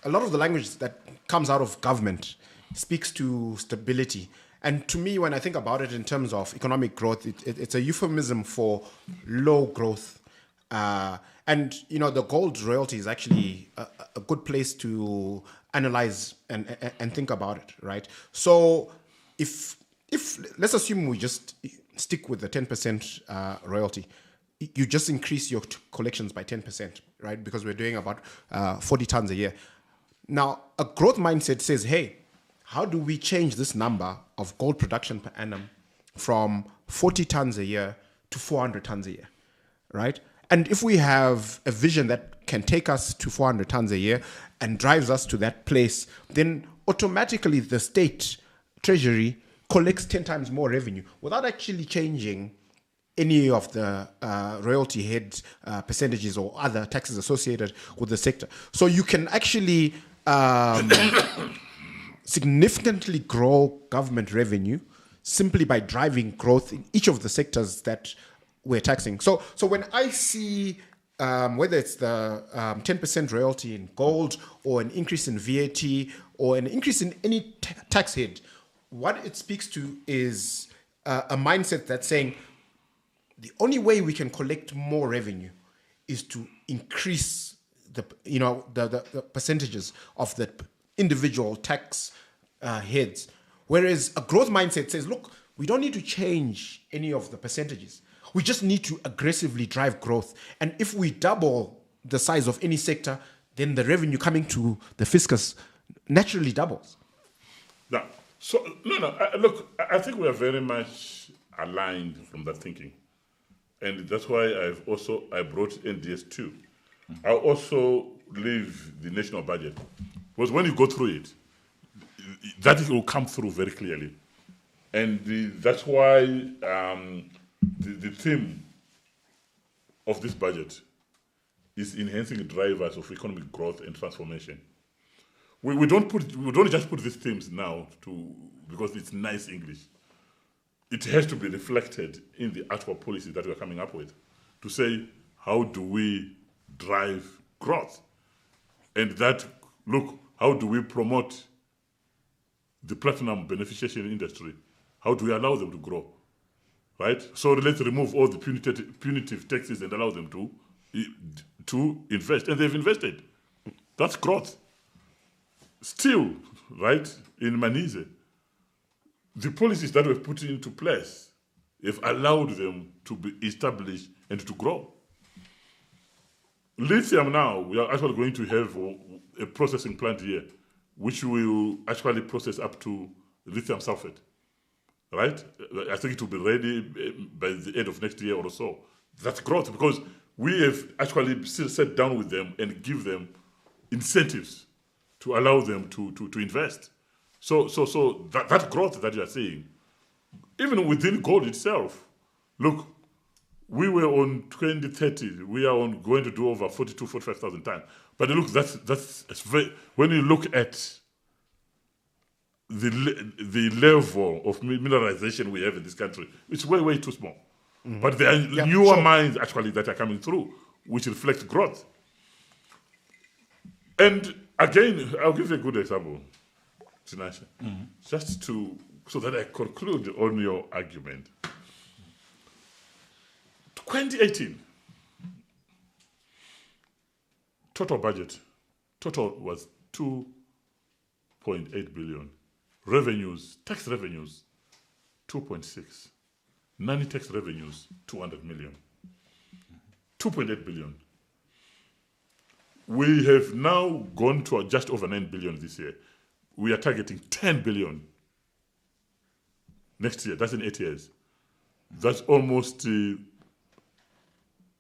lot of the language that comes out of government speaks to stability. And to me, when I think about it in terms of economic growth, it's a euphemism for low growth. And the gold royalty is actually a good place to analyze and think about it, right? So if let's assume we just stick with the 10% royalty, you just increase your collections by 10%, right? Because we're doing about 40 tons a year. Now, a growth mindset says, hey, how do we change this number of gold production per annum from 40 tons a year to 400 tons a year, right? And if we have a vision that can take us to 400 tons a year and drives us to that place, then automatically the state treasury collects 10 times more revenue without actually changing any of the royalty head percentages or other taxes associated with the sector. So you can actually significantly grow government revenue simply by driving growth in each of the sectors that we're taxing. So when I see whether it's the 10% royalty in gold or an increase in VAT or an increase in any tax head, what it speaks to is a mindset that's saying the only way we can collect more revenue is to increase the percentages of the individual tax heads. Whereas a growth mindset says, look, we don't need to change any of the percentages. We just need to aggressively drive growth. And if we double the size of any sector, then the revenue coming to the fiscus naturally doubles. Now, look, I think we are very much aligned from that thinking. And that's why I brought NDS 2. I also leave the national budget. Because when you go through it, that will come through very clearly. And that's why the theme of this budget is enhancing drivers of economic growth and transformation. We don't just put these themes now because it's nice English. It has to be reflected in the actual policy that we're coming up with to say, how do we drive growth? And that, look, how do we promote the platinum beneficiation industry? How do we allow them to grow? Right? So let's remove all the punitive taxes and allow them to invest. And they've invested. That's growth. Still, right, in Manise, the policies that we've put into place have allowed them to be established and to grow. Lithium now, we are actually going to have a processing plant here, which will actually process up to lithium sulfate, right? I think it will be ready by the end of next year or so. That's growth because we have actually sat down with them and give them incentives to allow them to invest. So that growth that you are seeing, even within gold itself, look, we were on 2030, we are going to do over 45,000 tons. But look, that's very, when you look at the level of mineralization we have in this country, it's way, way too small. Mm-hmm. But there are newer mines actually that are coming through, which reflect growth. And again, I'll give you a good example, Tinashe, just so that I conclude on your argument. 2018, total budget, was 2.8 billion. Revenues, tax revenues, 2.6. Non-tax revenues, 200 million. 2.8 billion. We have now gone to just over 9 billion this year. we are targeting 10 billion next year. That's in 8 years. That's almost a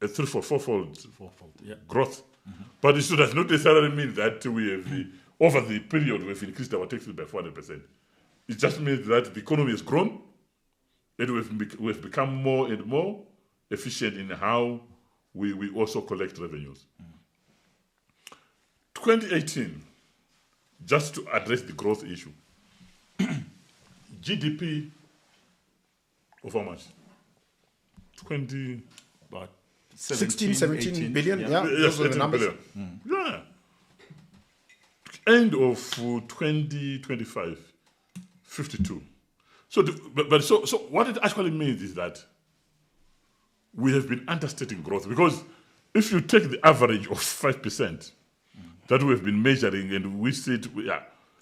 fourfold growth. But it does not necessarily mean that we have, over the period, we've increased our taxes by 400%. It just means that the economy has grown, and we've become more and more efficient in how we also collect revenues. 2018, just to address the growth issue, GDP of how much? About 16, 17 18 billion. Yeah. Yeah, those were the 18 numbers. billion. Yeah. End of 2025, 52. So, so what it actually means is that we have been understating growth, because if you take the average of 5% that we have been measuring, and we said,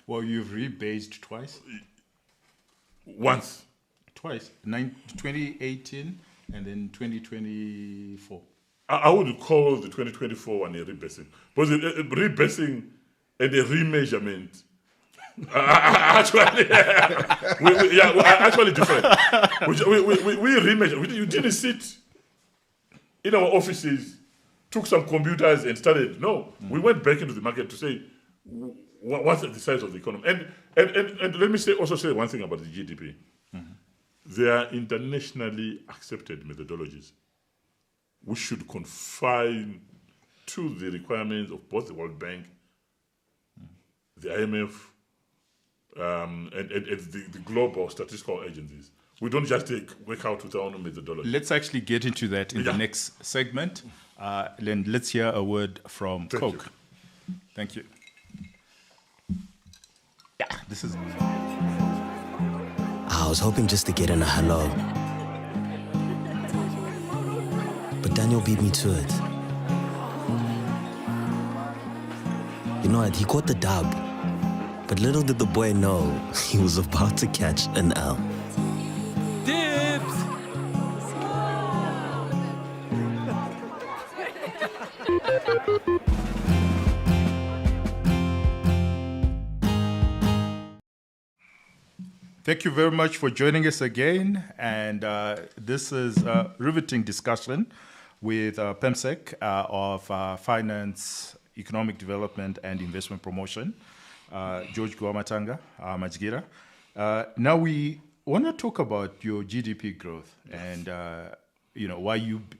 Well, you've rebased twice. once. Twice. 2018 and then 2024. I would call the 2024 one a rebasing. But the rebasing and a remeasurement actually, actually different. We remeasure. You didn't sit in our offices, took some computers and started. No, we went back into the market to say, what's the size of the economy? And let me say one thing about the GDP. They are internationally accepted methodologies. We should confine to the requirements of both the World Bank, the IMF, and the global statistical agencies. We don't just work out with our own methodology. Let's actually get into that in the next segment. Then let's hear a word from Coke. Thank you. Yeah, this is. I was hoping just to get in a hello, but Daniel beat me to it. You know what, he caught the dub, but little did the boy know he was about to catch an L. Dibs! Thank you very much for joining us again. And this is a riveting discussion with PEMSEC of Finance, Economic Development and Investment Promotion, George Guvamatanga, Majgira. Now we want to talk about your GDP growth and why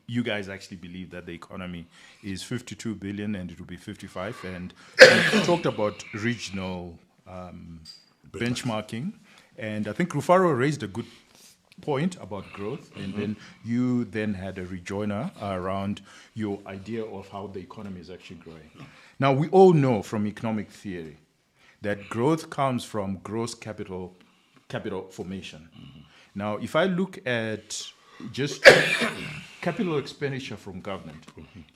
you guys actually believe that the economy is 52 billion and it will be 55. And we talked about regional benchmarking. And I think Rufaro raised a good point about growth, and then you then had a rejoinder around your idea of how the economy is actually growing. Now, we all know from economic theory that growth comes from gross capital formation. Now, if I look at just capital expenditure from government,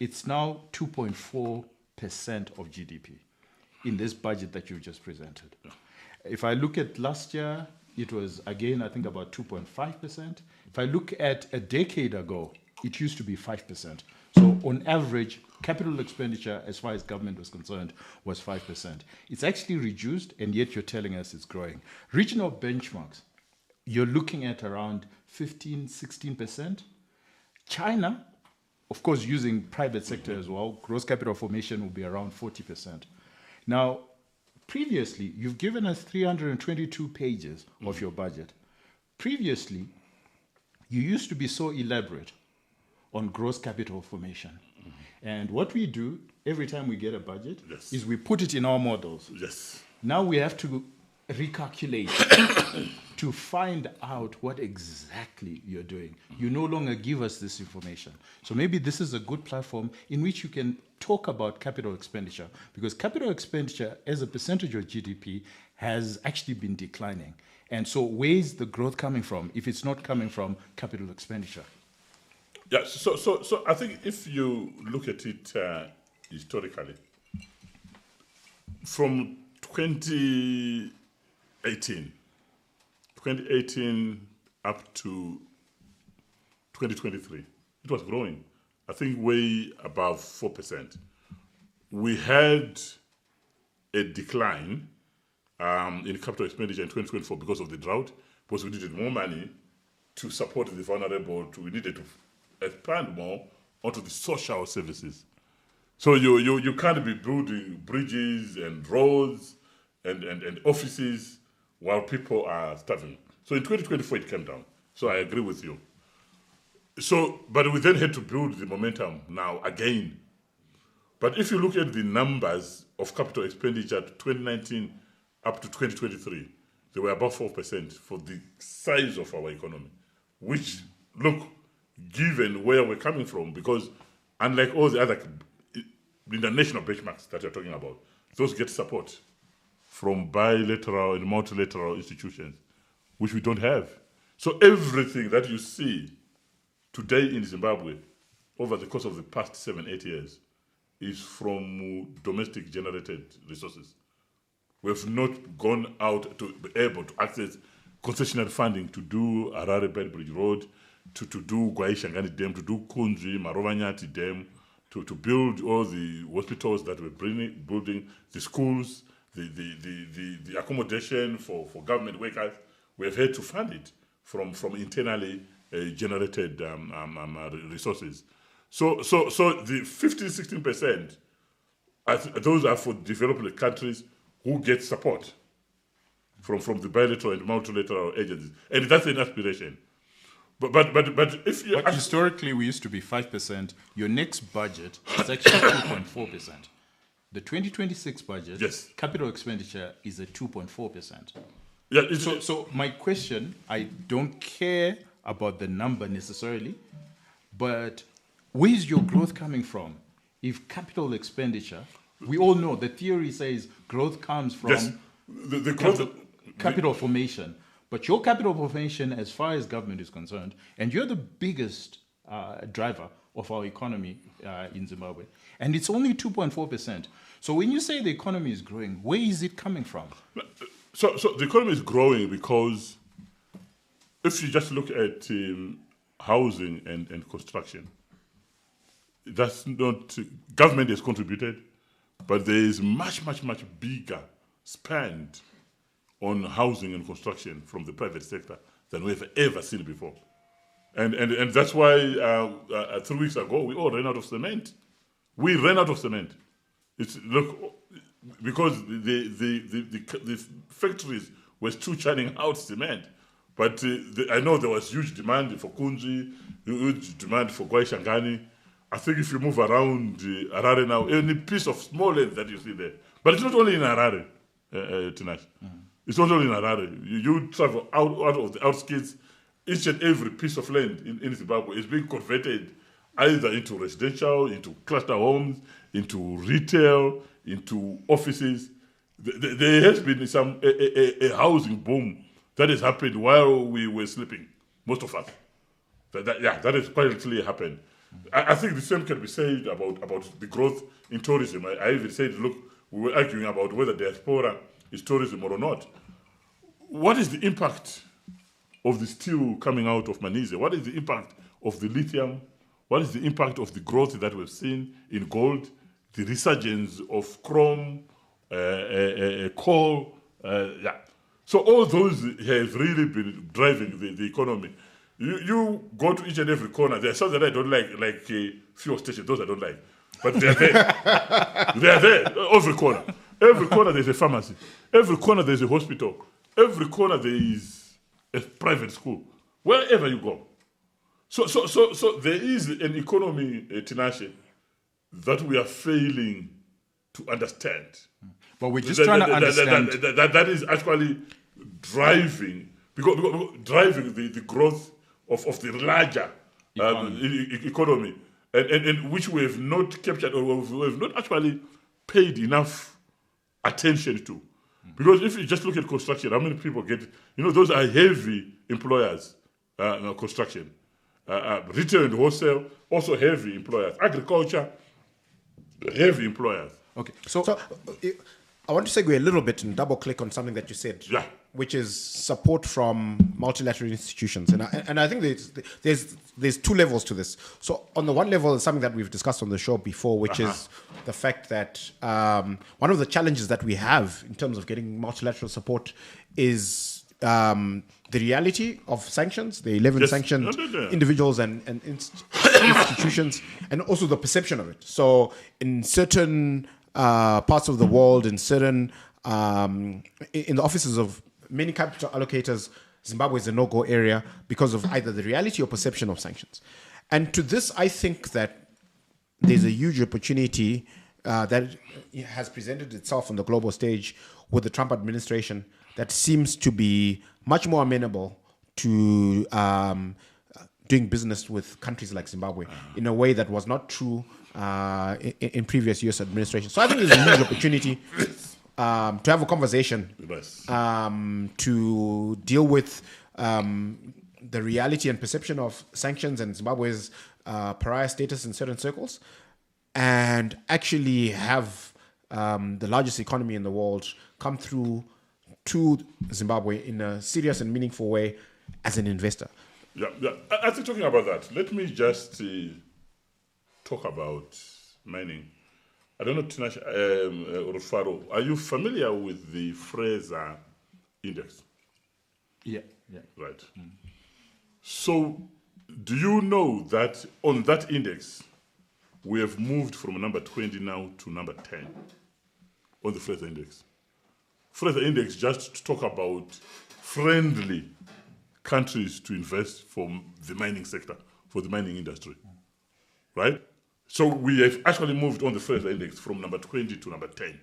it's now 2.4% of GDP in this budget that you just presented. If I look at last year, it was, again, I think about 2.5%. If I look at a decade ago, it used to be 5%. So on average, capital expenditure, as far as government was concerned, was 5%. It's actually reduced, and yet you're telling us it's growing. Regional benchmarks, you're looking at around 15, 16%. China, of course, using private sector as well, gross capital formation will be around 40%. Now, previously, you've given us 322 pages of your budget. Previously, you used to be so elaborate on gross capital formation. And what we do every time we get a budget is we put it in our models. Yes. Now we have to recalculate to find out what exactly you're doing. You no longer give us this information. So maybe this is a good platform in which you can talk about capital expenditure, because capital expenditure as a percentage of GDP has actually been declining. And so where's the growth coming from if it's not coming from capital expenditure? Yeah, so I think if you look at it historically, from 2018 up to 2023, it was growing, I think way above 4%. We had a decline in capital expenditure in 2024 because of the drought, because we needed more money to support the vulnerable. We needed to expand more onto the social services. So you can't be building bridges and roads and offices while people are starving. So in 2024 it came down. So I agree with you. So, but we then had to build the momentum now again. But if you look at the numbers of capital expenditure 2019 up to 2023, they were above 4% for the size of our economy, which, look, given where we're coming from, because unlike all the other international benchmarks that you're talking about, those get support from bilateral and multilateral institutions, which we don't have. So everything that you see today in Zimbabwe over the course of the past 7-8 years is from domestic generated resources. We have not gone out to be able to access concessionary funding to do Harare Bed Bridge Road, to do Gwaishangani Dam, to do Kunzi, Marovanyati Dam, to build all the hospitals that we're building, the schools, the accommodation for government workers. We have had to fund it from internally generated resources. So the 15-16%, those are for developing countries who get support from the bilateral and multilateral agencies, and that's an aspiration. But if you historically we used to be 5%. Your next budget is actually 2.4%. The 2026 budget, yes, capital expenditure is at 2.4%. Yeah. So my question, I don't care about the number necessarily, but where is your growth coming from? If capital expenditure, we all know the theory says growth comes from yes, the growth, capital formation. But your capital formation, as far as government is concerned, and you're the biggest driver of our economy in Zimbabwe, and it's only 2.4%. So when you say the economy is growing, where is it coming from? So the economy is growing because if you just look at housing and construction, that's not, government has contributed, but there is much bigger spend on housing and construction from the private sector than we've ever seen before. And that's why 3 weeks ago, we all ran out of cement. We ran out of cement. Because the factories were still churning out cement. But I know there was huge demand for Kunzi, huge demand for Gwaishangani. I think if you move around Harare now, any piece of small land that you see there, but it's not only in Harare, Tinashe. It's not only in Harare. You travel out of the outskirts, each and every piece of land in Zimbabwe is being converted either into residential, into cluster homes, into retail, into offices. There has been a housing boom that has happened while we were sleeping, most of us. That has quietly happened. I think the same can be said about the growth in tourism. I even said, look, we were arguing about whether diaspora is tourism or not. What is the impact of the steel coming out of Manise? What is the impact of the lithium? What is the impact of the growth that we've seen in gold, the resurgence of chrome, coal? So all those have really been driving the economy. You go to each and every corner. There are some that I don't like fuel stations. Those I don't like. But they're there. They're there. Every corner. Every corner there's a pharmacy. Every corner there's a hospital. Every corner there is a private school. Wherever you go. So there is an economy, Tinashe, that we are failing to understand. But we're just trying to understand. That is actually driving, because driving the growth of the larger economy, and which we have not captured or we have not actually paid enough attention to. Because if you just look at construction, how many people get, those are heavy employers, construction. Retail and wholesale, also heavy employers. Agriculture, heavy employers. Okay, so I want to segue a little bit and double click on something that you said, Yeah. which is support from multilateral institutions. And I think there's two levels to this. So on the one level is something that we've discussed on the show before, which is the fact that one of the challenges that we have in terms of getting multilateral support is the reality of sanctions, the 11 sanctioned individuals and institutions, and also the perception of it. So in certain parts of the world, in certain in the offices of many capital allocators, Zimbabwe is a no-go area because of either the reality or perception of sanctions. And to this, I think that there's a huge opportunity that has presented itself on the global stage with the Trump administration that seems to be much more amenable to doing business with countries like Zimbabwe in a way that was not true in previous US administrations. So I think there's a huge opportunity to have a conversation to deal with the reality and perception of sanctions and Zimbabwe's pariah status in certain circles, and actually have the largest economy in the world come through to Zimbabwe in a serious and meaningful way as an investor. Yeah. As you're talking about that, let me just talk about mining. I don't know, Tinashe, Rufaro, are you familiar with the Fraser Index? Yeah. Right. So, do you know that on that index, we have moved from number 20 now to number 10 on the Fraser Index? Fraser Index just to talk about friendly countries to invest for the mining sector, for the mining industry, right? So we have actually moved on the Fraser Index from number 20 to number 10.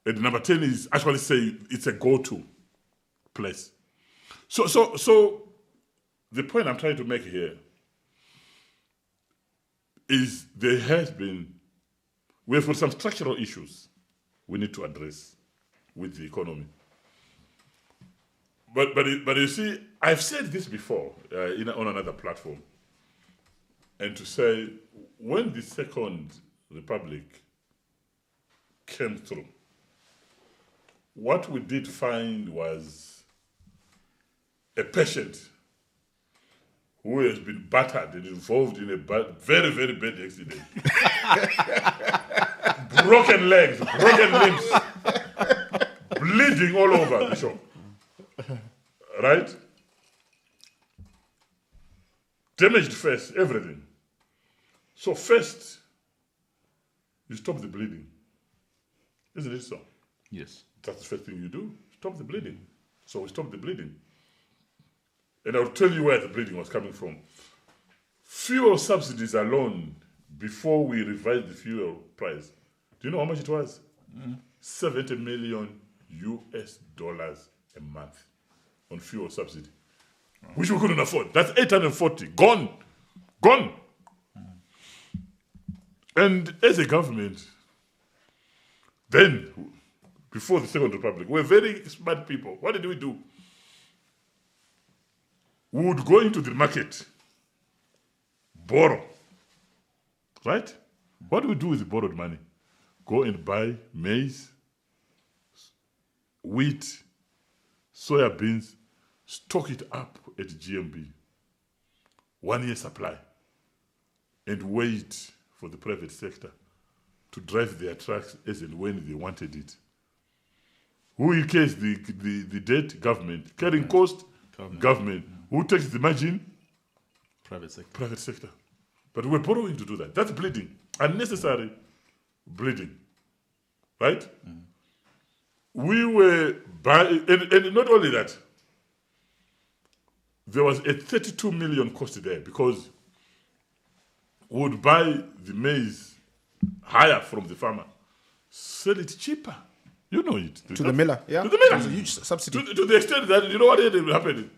And number 10 is actually say it's a go-to place. So the point I'm trying to make here is we have got some structural issues we need to address with the economy. But you see, I've said this before on another platform, and to say when the Second Republic came through, what we did find was a patient who has been battered and involved in a very, very bad accident. Broken legs, broken limbs, bleeding all over the shop. Right? Damaged face, everything. So first, you stop the bleeding. Isn't it so? Yes. That's the first thing you do. Stop the bleeding. So we stopped the bleeding. And I'll tell you where the bleeding was coming from. Fuel subsidies alone, before we revised the fuel price, do you know how much it was? $70 million a month on fuel subsidy, which we couldn't afford. That's 840 gone. And as a government, then, before the Second Republic, we're very smart people. What did we do? We would go into the market, borrow, right? What do we do with the borrowed money? Go and buy maize, wheat, soya beans, stock it up at GMB, 1 year supply, and wait for the private sector to drive their trucks as and when they wanted it. Who incurs the debt? Government. Carrying cost? Government. Who takes the margin? Private sector. Private sector. But we're borrowing to do that. That's bleeding. Unnecessary bleeding. Right? We were buying, and not only that, there was a 32 million cost there because we would buy the maize higher from the farmer, sell it cheaper. You know it. To the miller, yeah. To the miller. It's a huge subsidy. To the extent that, you know what ended up happening?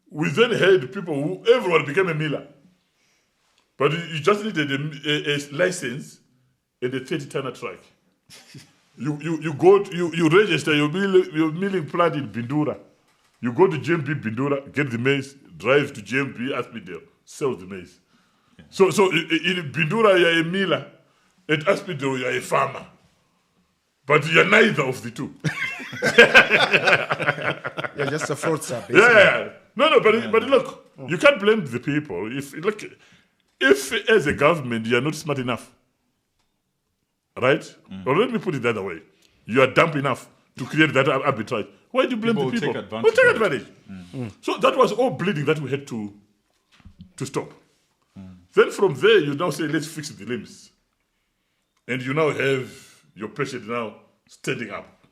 We then had people everyone became a miller. But you just needed a license and a 30-tonner truck. You register your milling plant in Bindura. You go to GMP Bindura, get the maize, drive to GMP Aspidale, sell the maize. Yeah. So in Bindura, you're a miller. At Aspidale, you're a farmer. But you're neither of the two. You're just a fraudster, basically. Yeah. No, but look, you can't blame the people. If as a government you're not smart enough, right? Or let me put it the other way. You are dumb enough to create that arbitrage. Why do you blame People the people? take advantage Take of it. advantage. So that was all bleeding that we had to stop. Then from there, you now say, let's fix the limbs. And you now have your patient now standing up.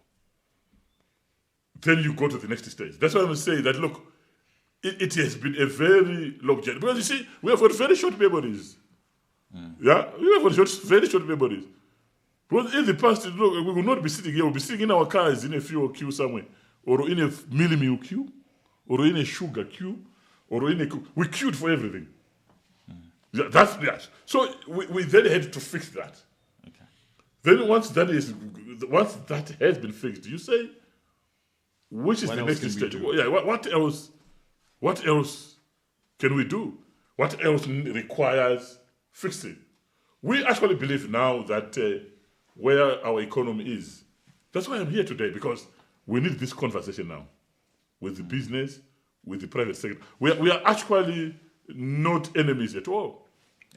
Then you go to the next stage. That's why I'm saying that, look, it has been a very long journey. Because you see, we have got very short memories. Yeah? We have got very short memories. Because in the past, look, we will not be sitting here. We'll be sitting in our cars in a fuel queue somewhere, or in a mealie meal queue, or in a sugar queue, or in a queue. We queued for everything. Yeah, that's. So we then had to fix that. Okay. Then once that has been fixed, you say, which is What the else next can we stage? do? Yeah, what else? What else can we do? What else requires fixing? We actually believe now that where our economy is, that's why I'm here today, because we need this conversation now with the business, with the private sector. We are actually not enemies at all.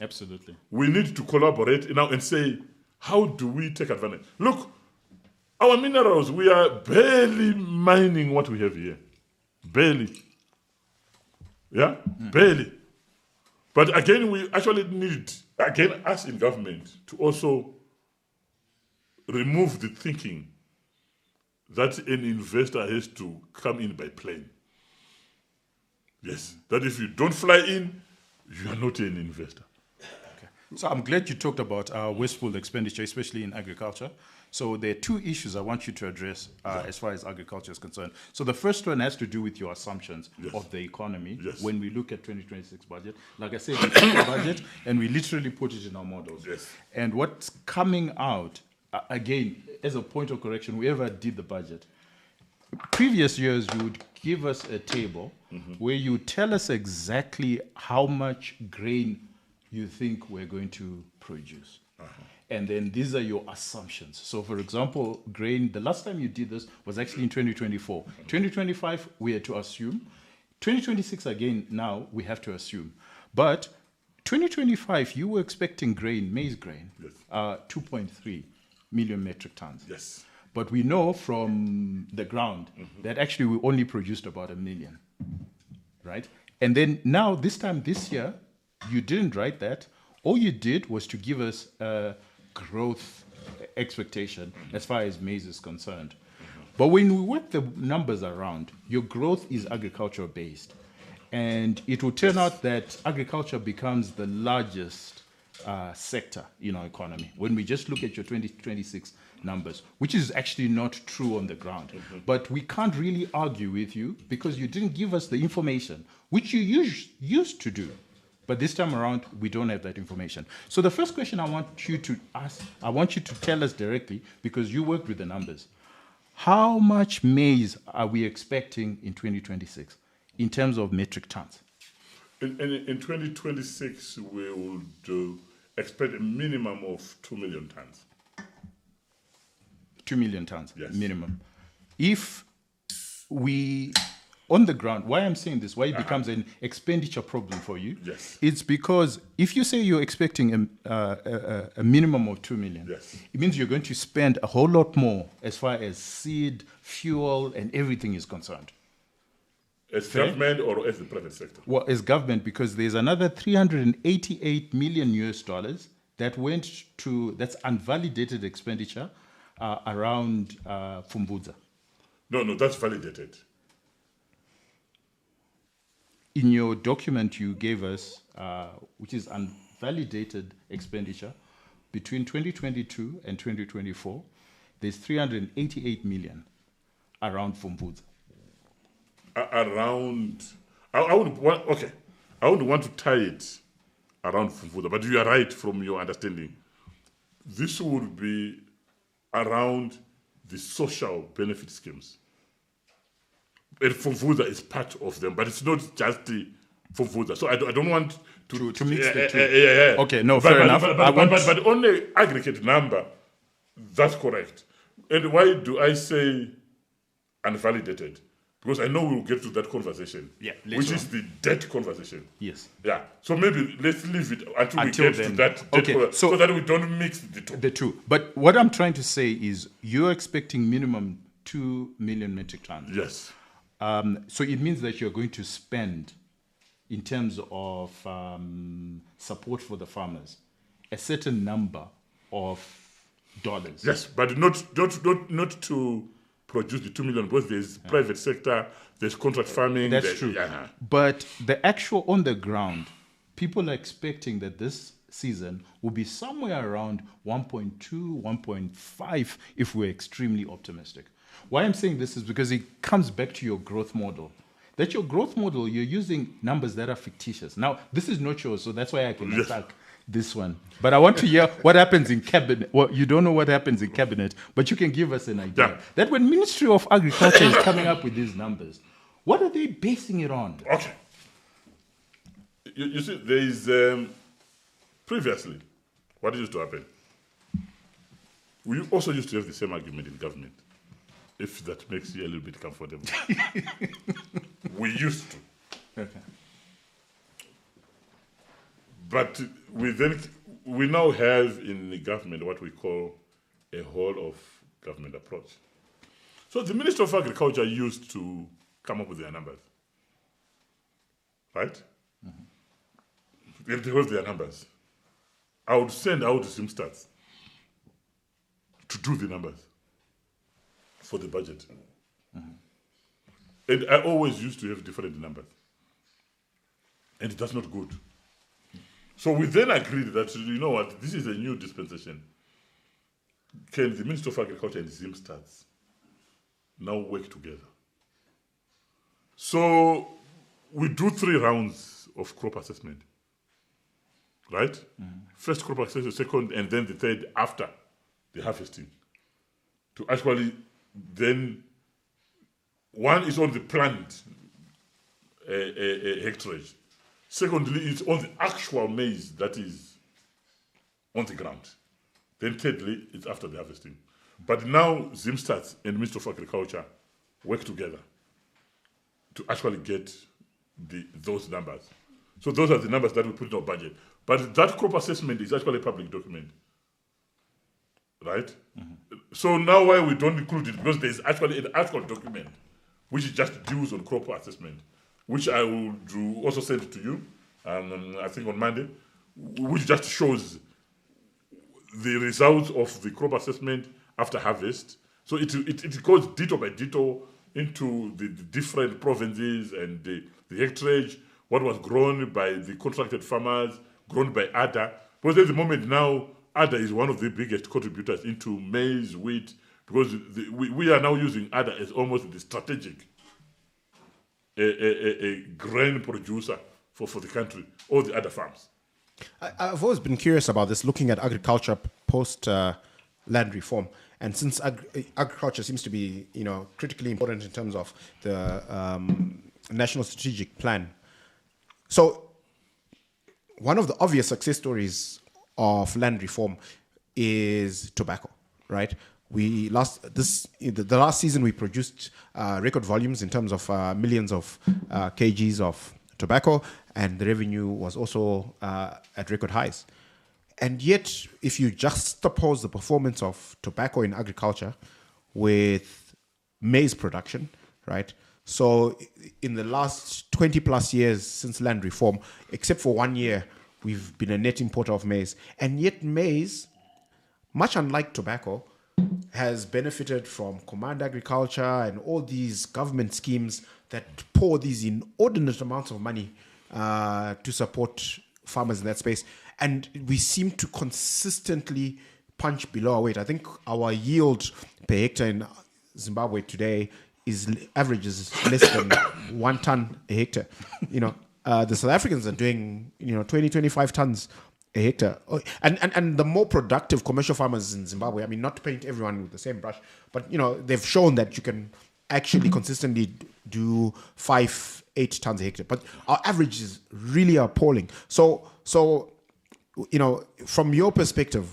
Absolutely. We need to collaborate now and say, how do we take advantage? Look, our minerals, we are barely mining what we have here. Barely. Yeah? Barely. But again, we actually need, again, us in government, to also remove the thinking that an investor has to come in by plane. Yes. That if you don't fly in, you are not an investor. So I'm glad you talked about wasteful expenditure, especially in agriculture. So there are two issues I want you to address as far as agriculture is concerned. So the first one has to do with your assumptions of the economy when we look at 2026 budget. Like I said, we took the budget and we literally put it in our models. Yes. And what's coming out, again, as a point of correction, whoever did the budget, previous years you would give us a table where you tell us exactly how much grain you think we're going to produce. And then these are your assumptions. So for example, grain, the last time you did this was actually in 2024. 2025, we had to assume. 2026, again, now we have to assume. But 2025, you were expecting grain, maize grain, 2.3 million metric tons. Yes. But we know from the ground that actually we only produced about 1 million, right? And then now, this time this year, you didn't write that. All you did was to give us a growth expectation as far as maize is concerned. But when we work the numbers around, your growth is agriculture based. And it will turn out that agriculture becomes the largest sector in our economy when we just look at your 2026 numbers, which is actually not true on the ground. But we can't really argue with you because you didn't give us the information, which you used to do. But this time around, we don't have that information. So the first question I want you to ask, I want you to tell us directly, because you worked with the numbers. How much maize are we expecting in 2026 in terms of metric tons? In 2026, we would expect a minimum of 2 million tons. 2 million tons, Yes. minimum. If we, on the ground, why I'm saying this, why it becomes an expenditure problem for you, Yes. it's because if you say you're expecting a minimum of 2 million, Yes. it means you're going to spend a whole lot more as far as seed, fuel, and everything is concerned. As government or as the private sector? Well, as government, because there's another 388 million US dollars that went to, that's unvalidated expenditure around Fumbuza. No, that's validated. In your document you gave us, which is unvalidated expenditure, between 2022 and 2024, there's 388 million around Fumbuza. Around, I would want to tie it around Fumbuza, but you are right from your understanding. This would be around the social benefit schemes. And Fumbuza is part of them, but it's not just the Fumbuza. So I don't want to mix the two. Yeah. Okay, no, fair enough. But on the aggregate number, that's correct. And why do I say unvalidated? Because I know we'll get to that conversation. Yeah, later which is on. the debt conversation. Yes. Yeah. So maybe let's leave it until we Until get to then. that debt Okay, so that we don't mix the two. The two. But what I'm trying to say is you're expecting minimum 2 million metric tons. Yes. So it means that you're going to spend, in terms of support for the farmers, a certain number of dollars. Yes, but not to produce the 2 million, because there's private sector, there's contract farming. That's there's- true. yeah. But the actual on the ground, people are expecting that this season will be somewhere around 1.2, 1.5 if we're extremely optimistic. Why I'm saying this is because it comes back to your growth model. That your growth model, you're using numbers that are fictitious. Now, this is not yours, so that's why I can Yes. attack this one. But I want to hear what happens in cabinet. Well, you don't know what happens in cabinet, but you can give us an idea. Yeah. That when Ministry of Agriculture is coming up with these numbers, what are they basing it on? Okay. You see, there is previously what used to happen. We also used to have the same argument in government, if that makes you a little bit comfortable. We used to. Okay. But we now have in the government what we call a whole of government approach. So the Minister of Agriculture used to come up with their numbers, right? If they have their numbers, I would send out Zim stats to do the numbers for the budget. And I always used to have different numbers. And that's not good. So we then agreed that, you know what, this is a new dispensation. Can the Minister of Agriculture and Zim stats now work together? So we do 3 rounds of crop assessment, right? First crop assessment, second, and then the third after the harvesting. To actually then, one is on the planned hectarage. Secondly, it's on the actual maize that is on the ground. Then thirdly, it's after the harvesting. But now Zimstats and Minister of Agriculture work together to actually get those numbers. So those are the numbers that we put in our budget. But that crop assessment is actually a public document, right? So now why we don't include it, because there's actually an actual document which just deals on crop assessment, which I will also send to you, I think on Monday, which just shows the results of the crop assessment after harvest. So it goes detail by detail into the different provinces and the hectarage, what was grown by the contracted farmers, grown by ADA. Because at the moment now, ADA is one of the biggest contributors into maize, wheat, because we are now using ADA as almost the strategic a grain producer for the country, all the other farms. I've always been curious about this, looking at agriculture post land reform, and since agriculture seems to be, critically important in terms of the national strategic plan. So, one of the obvious success stories of land reform is tobacco, right? The last season we produced record volumes in terms of millions of kgs of tobacco, and the revenue was also at record highs. And yet, if you juxtapose the performance of tobacco in agriculture with maize production, right? So in the last 20 plus years since land reform, except for 1 year, we've been a net importer of maize. And yet maize, much unlike tobacco, has benefited from command agriculture and all these government schemes that pour these inordinate amounts of money to support farmers in that space. And we seem to consistently punch below our weight. I think our yield per hectare in Zimbabwe today averages less than 1 ton a hectare. The South Africans are doing 20, 25 tons a hectare. And the more productive commercial farmers in Zimbabwe, I mean, not to paint everyone with the same brush, but they've shown that you can actually consistently do 5-8 tons a hectare. But our average is really appalling. So from your perspective,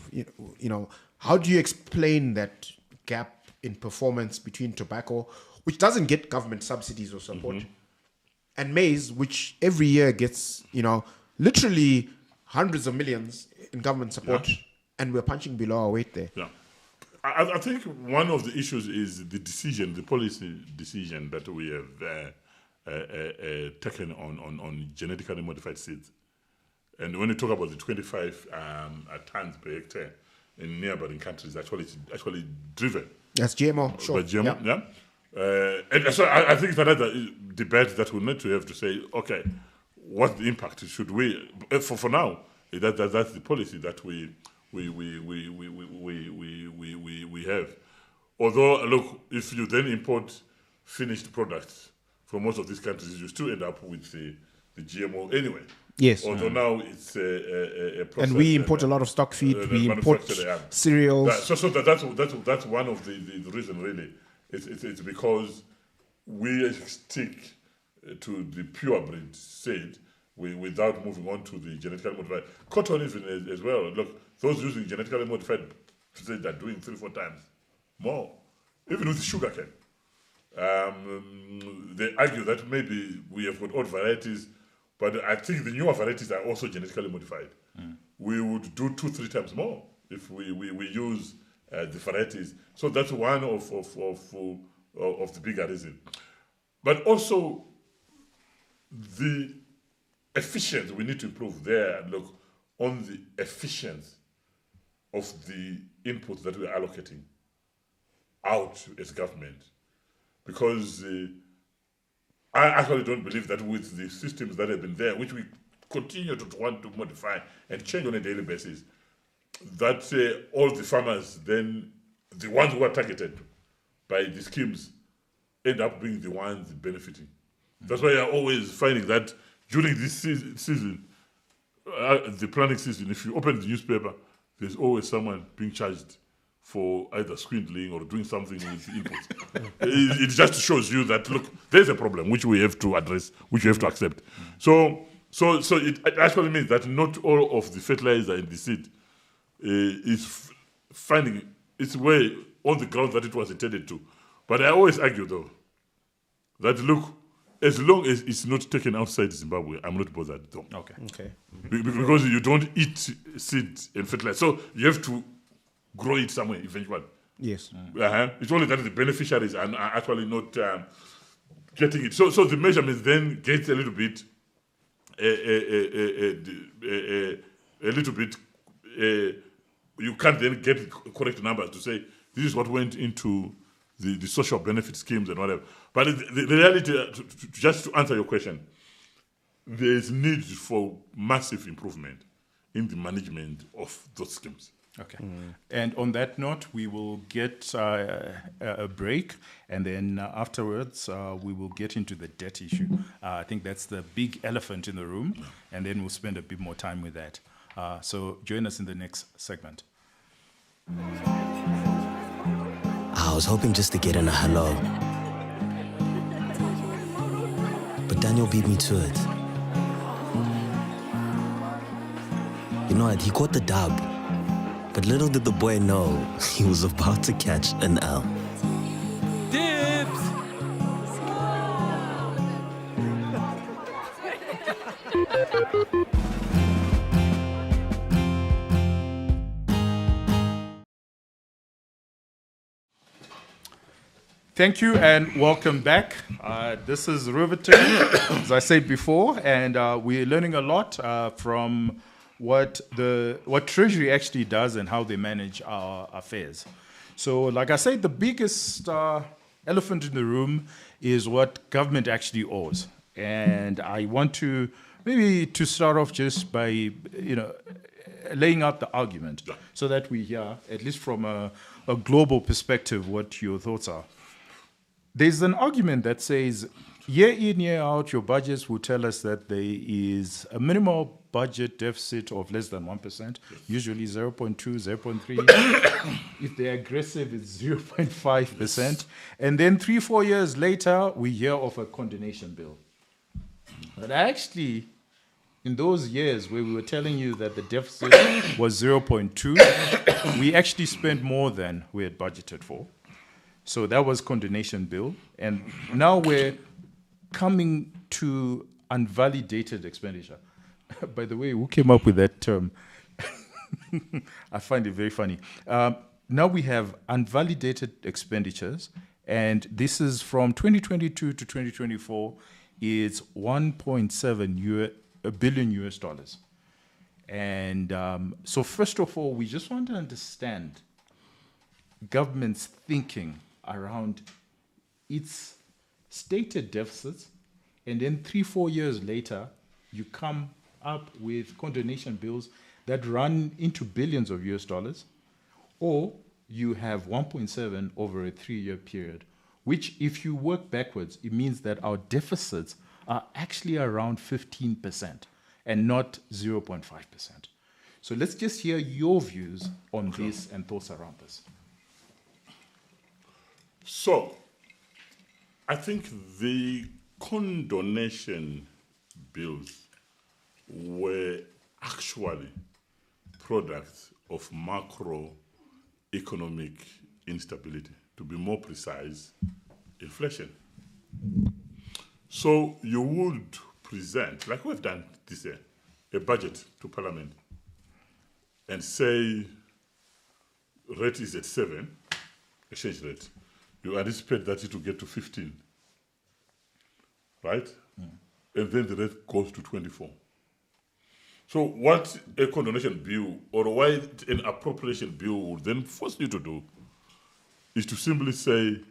how do you explain that gap in performance between tobacco, which doesn't get government subsidies or support, and maize, which every year gets, literally hundreds of millions in government support, and we're punching below our weight there. Yeah. I think one of the issues is the policy decision that we have taken on genetically modified seeds. And when you talk about the 25 tons per hectare in neighboring countries, it's actually driven. That's GMO, sure. By GMO, and so I think it's another debate that we need to have to say, okay, what's the impact? Should we, for now, that's the policy that we have. Although, look, if you then import finished products from most of these countries, you still end up with the GMO anyway. Yes. Although now it's a process. And we import a lot of stock feed. We import cereals. So that's one of the reason really. It's because we stick to the pure breed seed without moving on to the genetically modified. Cotton even as well. Look, those using genetically modified seed are doing 3-4 times more. Even with sugarcane. They argue that maybe we have got old varieties, but I think the newer varieties are also genetically modified. We would do 2-3 times more if we use the varieties. So that's one of the bigger reasons. But also the efficiency we need to improve there. Look on the efficiency of the inputs that we are allocating out as government, because I actually don't believe that with the systems that have been there, which we continue to want to modify and change on a daily basis, that all the farmers, then the ones who are targeted by the schemes, end up being the ones benefiting. That's why I'm always finding that during this season, the planting season, if you open the newspaper, there's always someone being charged for either swindling or doing something with inputs. It just shows you that, look, there's a problem which we have to address, which we have to accept. So it actually means that not all of the fertilizer in the seed is finding its way on the ground that it was intended to. But I always argue, though, that, look, as long as it's not taken outside Zimbabwe, I'm not bothered, though. Okay. Because you don't eat seed and fertilizer. So you have to grow it somewhere eventually. Yes. It's only that the beneficiaries are actually not getting it. So the measurements then get a little bit, you can't then get correct numbers to say this is what went into the social benefit schemes and whatever. But the reality, just to answer your question, there is need for massive improvement in the management of those schemes. Okay. And on that note, we will get a break, and then afterwards, we will get into the debt issue. I think that's the big elephant in the room, and then we'll spend a bit more time with that. So join us in the next segment. I was hoping just to get in a hello, but Daniel beat me to it. You know what? He caught the dub, but little did the boy know he was about to catch an L. Dibs! Thank you and welcome back. This is riveting, as I said before, and we're learning a lot from what Treasury actually does and how they manage our affairs. So, like I said, the biggest elephant in the room is what government actually owes, and I want to maybe to start off just by laying out the argument so that we hear, at least from a global perspective, what your thoughts are. There's an argument that says, year in, year out, your budgets will tell us that there is a minimal budget deficit of less than 1%, usually 0.2, 0.3. If they're aggressive, it's 0.5%. And then 3-4 years later, we hear of a coordination bill. But actually, in those years where we were telling you that the deficit was 0.2, we actually spent more than we had budgeted for. So that was condonation bill. And now we're coming to unvalidated expenditure. By the way, who came up with that term? I find it very funny. Now we have unvalidated expenditures, and this is from 2022 to 2024. It's 1.7 billion US dollars. And so first of all, we just want to understand government's thinking around its stated deficits, and then 3-4 years later, you come up with condonation bills that run into billions of US dollars, or you have 1.7 over a 3-year period, which if you work backwards, it means that our deficits are actually around 15% and not 0.5%. So let's just hear your views on this and thoughts around this. So, I think the condonation bills were actually products of macroeconomic instability. To be more precise, inflation. So you would present, like we've done this year, a budget to Parliament and say rate is at 7, exchange rate. You anticipate that it will get to 15, right? And then the rate goes to 24. So what a condonation bill or why an appropriation bill would then force you to do is to simply say,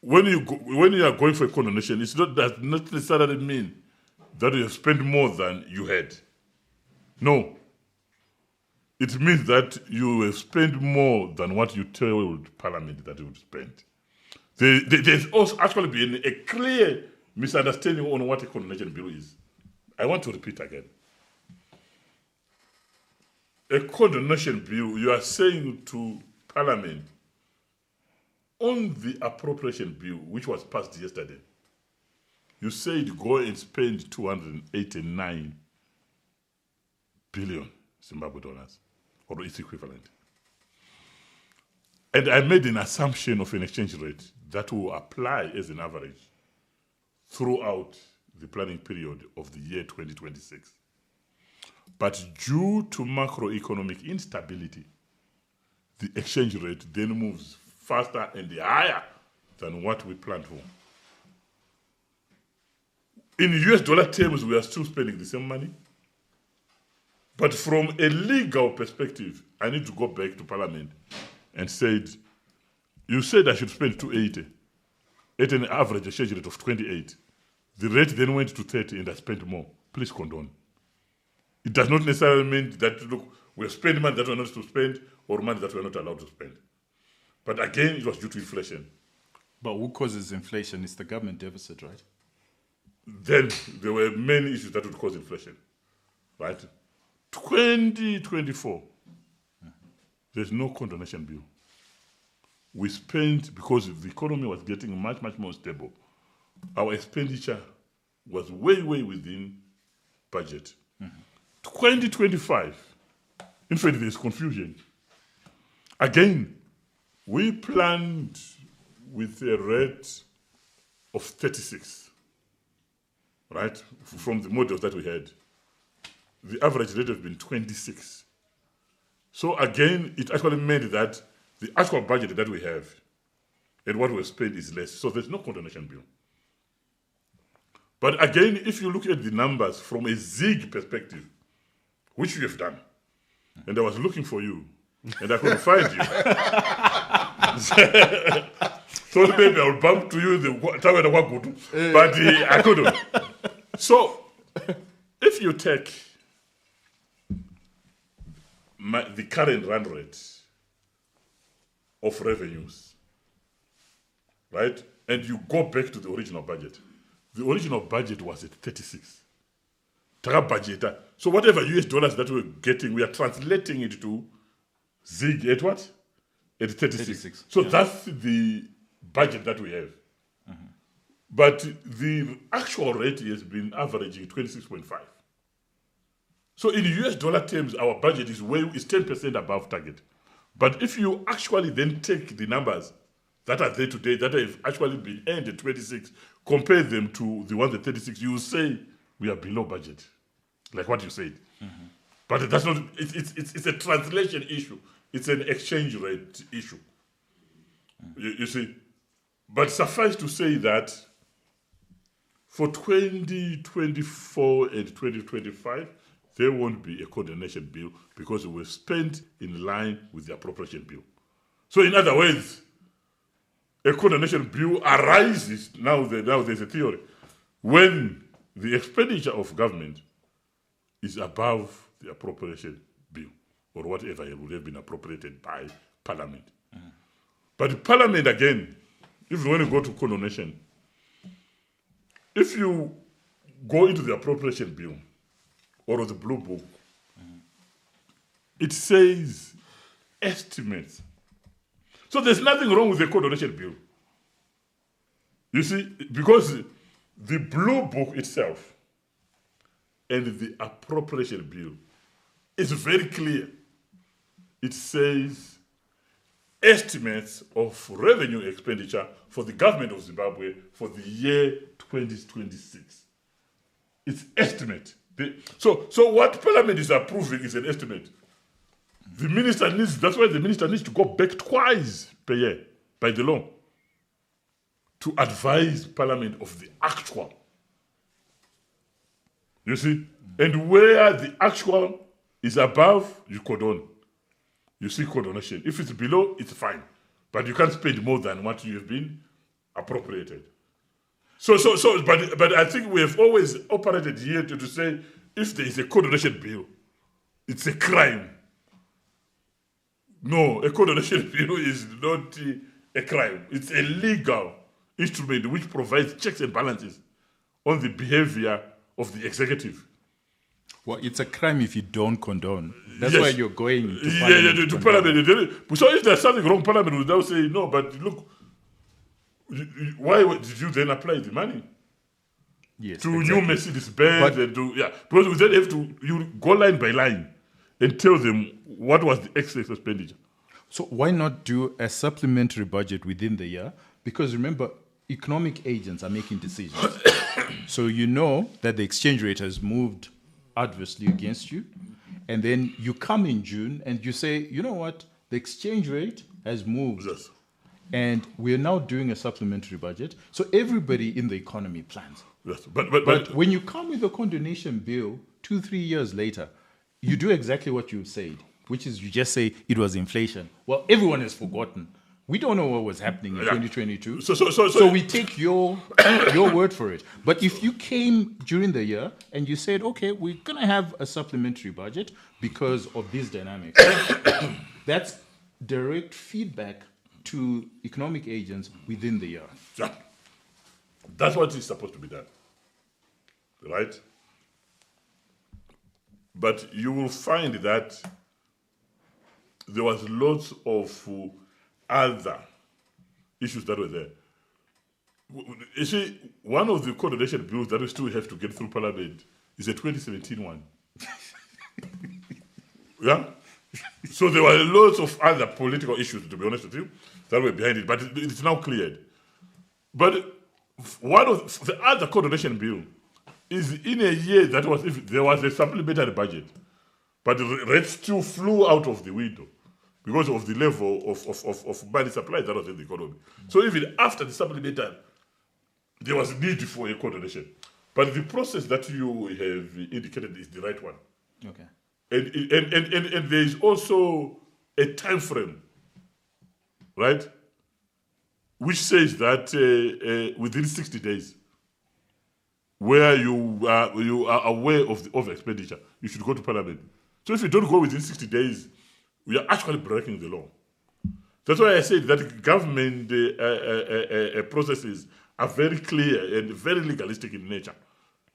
when you are going for a condonation, does not necessarily mean that you have spent more than you had. No. It means that you have spent more than what you told Parliament that you would spend. There's also actually been a clear misunderstanding on what a condonation bill is. I want to repeat again. A condonation bill, you are saying to Parliament, on the appropriation bill, which was passed yesterday, you said go and spend 289 billion Zimbabwe dollars, or its equivalent. And I made an assumption of an exchange rate that will apply as an average throughout the planning period of the year 2026. But due to macroeconomic instability, the exchange rate then moves faster and higher than what we planned for. In US dollar terms, we are still spending the same money. But from a legal perspective, I need to go back to Parliament and said, you said I should spend 280 at an average exchange rate of 28. The rate then went to 30 and I spent more. Please condone. It does not necessarily mean that, look, we have spent money that we are not to spend or money that we are not allowed to spend. But again, it was due to inflation. But who causes inflation? It's the government deficit, right? Then there were many issues that would cause inflation, right? 2024, there's no condonation bill. We spent, because the economy was getting much, much more stable, our expenditure was way, way within budget. 2025, in fact, there's confusion. Again, we planned with a rate of 36, right? From the models that we had. The average rate has been 26. So again, it actually meant that the actual budget that we have and what we spent is less. So there's no condonation bill. But again, if you look at the numbers from a ZIG perspective, which you have done, and I was looking for you, and I couldn't find you. So maybe I'll bump to you the Taweda Wagutu, but I couldn't. So if you take the current run rate of revenues, right, and you go back to the original budget was at 36. So whatever US dollars that we're getting, we are translating it to ZIG at what? At 36. So that's the budget that we have. But the actual rate has been averaging 26.5. So in US dollar terms, our budget is 10% above target. But if you actually then take the numbers that are there today that have actually been earned at 26, compare them to the ones at 36, you will say we are below budget, like what you said. But that's not. It's a translation issue. It's an exchange rate issue. You see, but suffice to say that for 2024 and 2025, there won't be a coordination bill because it was spent in line with the appropriation bill. So, in other words, a coordination bill arises, now there's a theory, when the expenditure of government is above the appropriation bill or whatever would have been appropriated by Parliament. But Parliament, again, even when you go to coordination, if you go into the appropriation bill or the blue book, it says estimates. So there's nothing wrong with the coordination bill. You see, because the blue book itself and the appropriation bill is very clear. It says estimates of revenue expenditure for the government of Zimbabwe for the year 2026. It's estimate. So what Parliament is approving is an estimate. The minister that's why the minister needs to go back twice per year by the law to advise Parliament of the actual. You see? And where the actual is above, you cordon. You see coordination. If it's below, it's fine. But you can't spend more than what you have been appropriated. But I think we have always operated here to say if there is a coordination bill, it's a crime. No, a coordination bill is not a crime. It's a legal instrument which provides checks and balances on the behavior of the executive. Well, it's a crime if you don't condone. That's Yes. why you're going to Parliament. To Parliament. So if there's something wrong, Parliament will now say, no, but look, why did you then apply the money? Yes, To exactly. new Mercedes-Benz and to, because we then have to, you go line by line and tell them what was the excess expenditure. So why not do a supplementary budget within the year? Because remember, economic agents are making decisions. So you know that the exchange rate has moved adversely against you. And then you come in June and you say, you know what? The exchange rate has moved. Yes. And we're now doing a supplementary budget. So everybody in the economy plans. Yes. But When you come with a condonation bill 2-3 years later, you do exactly what you said, which is you just say it was inflation. Well, everyone has forgotten. We don't know what was happening in 2022. So We take your word for it. But if you came during the year and you said, okay, we're going to have a supplementary budget because of these dynamics, that's direct feedback to economic agents within the year. yeah, that's what is supposed to be done. Right? But you will find that there was lots of other issues that were there. You see, one of the coordination bills that we still have to get through Parliament is a 2017 one. Yeah? So there were lots of other political issues, to be honest with you, that were behind it, but it's now cleared. But one of the other coordination bill is in a year that was, if there was a supplementary budget, but the rates still flew out of the window because of the level of money supply that was in the economy. So even after the supplementary, there was need for a coordination. But the process that you have indicated is the right one. Okay. And there is also a time frame, right? Which says that within 60 days, where you are aware of the over expenditure, you should go to Parliament. So if you don't go within 60 days, we are actually breaking the law. That's why I said that government processes are very clear and very legalistic in nature.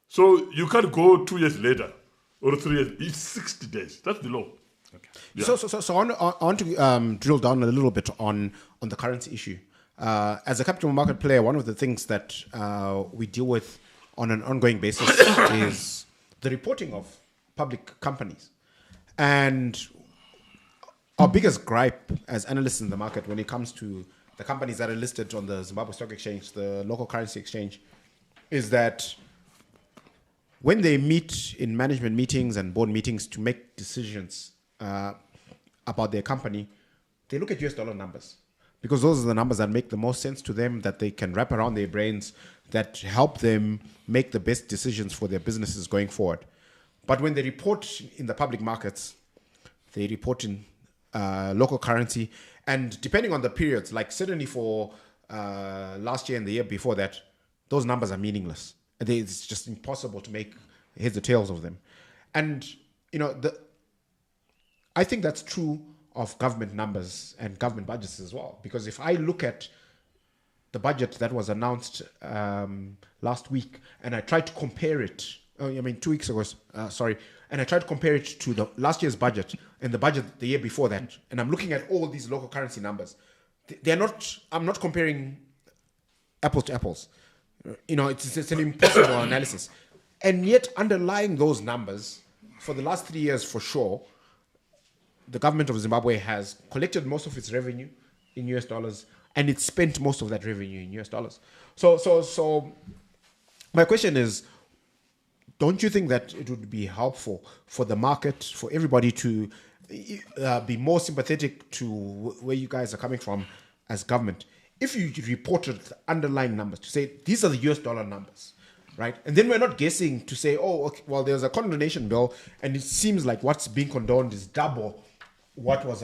So you can't go 2 years later or 3 years. It's 60 days. That's the law. Okay. Yeah. So I want to drill down a little bit on the currency issue. As a capital market player, one of the things that we deal with on an ongoing basis is the reporting of public companies. And our biggest gripe as analysts in the market when it comes to the companies that are listed on the Zimbabwe Stock Exchange, the local currency exchange, is that when they meet in management meetings and board meetings to make decisions about their company, they look at US dollar numbers because those are the numbers that make the most sense to them, that they can wrap around their brains, that help them make the best decisions for their businesses going forward. But when they report in the public markets, they report in local currency. And depending on the periods, like certainly for last year and the year before that, those numbers are meaningless. It's just impossible to make heads or tails of them. And, I think that's true of government numbers and government budgets as well. Because if I look at the budget that was announced last week and I tried to compare it, 2 weeks ago, and I tried to compare it to the last year's budget and the budget the year before that, and I'm looking at all these local currency numbers, I'm not comparing apples to apples. It's an impossible analysis. And yet underlying those numbers, for the last 3 years for sure, the government of Zimbabwe has collected most of its revenue in US dollars and it spent most of that revenue in US dollars. So my question is, don't you think that it would be helpful for the market, for everybody to be more sympathetic to where you guys are coming from as government, if you reported the underlying numbers to say, these are the US dollar numbers, right? And then we're not guessing to say, oh, okay, well, there's a condonation bill and it seems like what's being condoned is double what was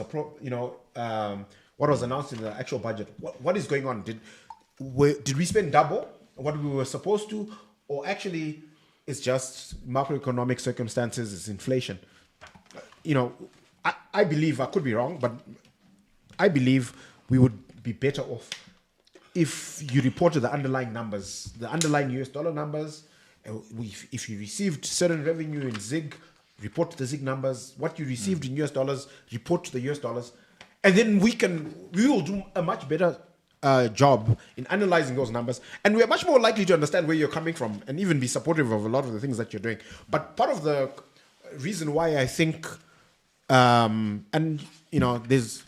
what was announced in the actual budget. What is going on? Did we spend double what we were supposed to, or actually it's just macroeconomic circumstances, it's inflation? I believe, I could be wrong, but I believe we would be better off if you reported the underlying numbers, the underlying US dollar numbers. If you received certain revenue in ZIG, report the ZIG numbers. What you received in US dollars, report to the US dollars. And then we will do a much better job in analyzing those numbers. And we're much more likely to understand where you're coming from and even be supportive of a lot of the things that you're doing. But part of the reason why I think, there's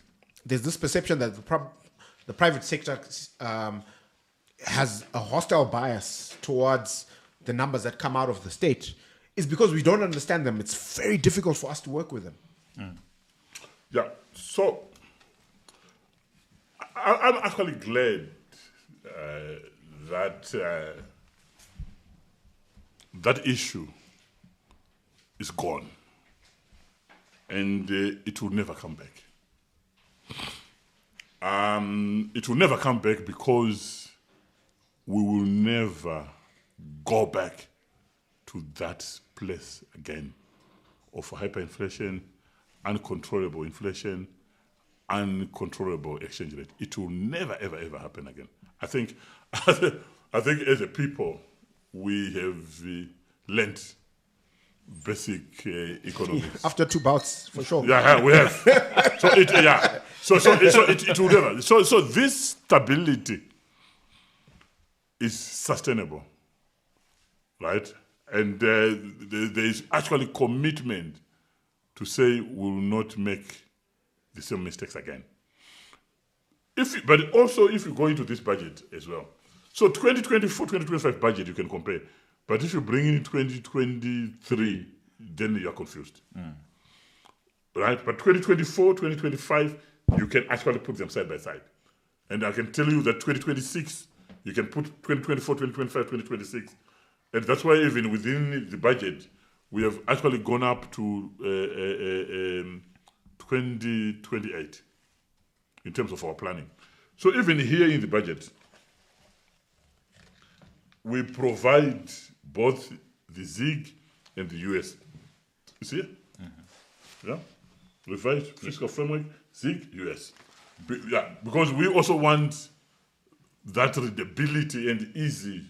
this perception that the private sector has a hostile bias towards the numbers that come out of the state, is because we don't understand them. It's very difficult for us to work with them. Yeah, so I'm actually glad that issue is gone, and it will never come back. It will never come back because we will never go back to that place again of hyperinflation, uncontrollable inflation, uncontrollable exchange rate. It will never, ever, ever happen again. I think as a people, we have learnt basic economics. After 2 bouts, for sure. Yeah, we have. It will never. So this stability is sustainable, right? And there is actually commitment to say we will not make the same mistakes again. But also if you go into this budget as well. So 2024, 2025 budget you can compare. But if you bring in 2023, then you're confused. Right? But 2024, 2025, you can actually put them side by side. And I can tell you that 2026, you can put 2024, 2025, 2026. And that's why even within the budget, we have actually gone up to 2028 in terms of our planning. So even here in the budget, we provide both the ZIG and the US. You see? Yeah? Revised fiscal framework, ZIG, US. Because we also want that readability and easy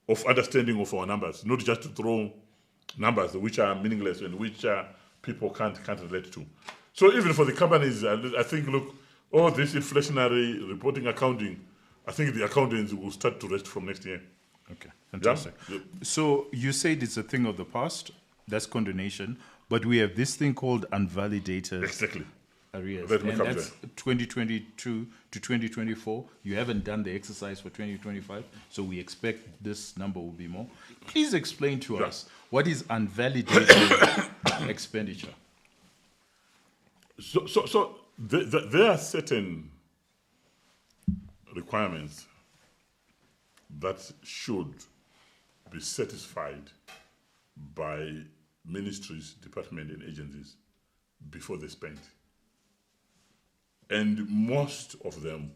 of understanding of our numbers, not just to throw numbers which are meaningless and which people can't relate to. So even for the companies, I think, look, all this inflationary reporting accounting, I think the accountants will start to rest from next year. Okay, fantastic. Yeah? So you said it's a thing of the past, that's condonation, but we have this thing called unvalidated. Exactly. arrears. That may And come that's there. 2022 to 2024. You haven't done the exercise for 2025, so we expect this number will be more. Please explain to us what is unvalidated expenditure. So there are certain requirements that should be satisfied by ministries, departments, and agencies before they spend. And most of them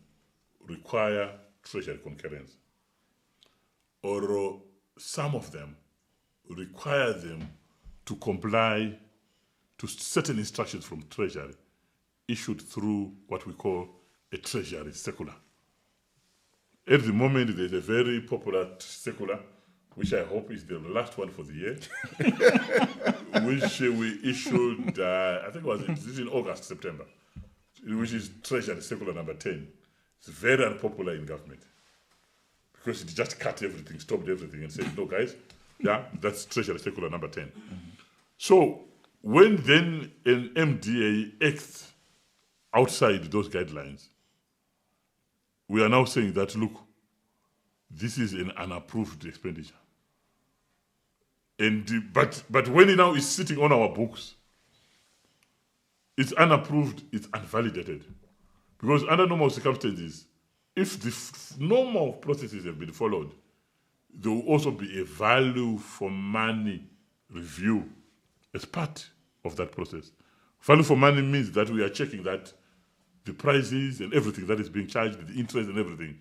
require treasury concurrence. Or some of them require them to comply to certain instructions from treasury issued through what we call a treasury circular. At the moment, there's a very popular circular, which I hope is the last one for the year, which we issued, I think it was in August, September, which is Treasury Circular number 10. It's very unpopular in government because it just cut everything, stopped everything, and said, no, guys, that's Treasury Circular number 10. So when then an MDA acts outside those guidelines, we are now saying that, look, this is an unapproved expenditure. And but when it now is sitting on our books, it's unapproved, it's unvalidated. Because under normal circumstances, if the normal processes have been followed, there will also be a value for money review as part of that process. Value for money means that we are checking that the prices and everything that is being charged, the interest and everything,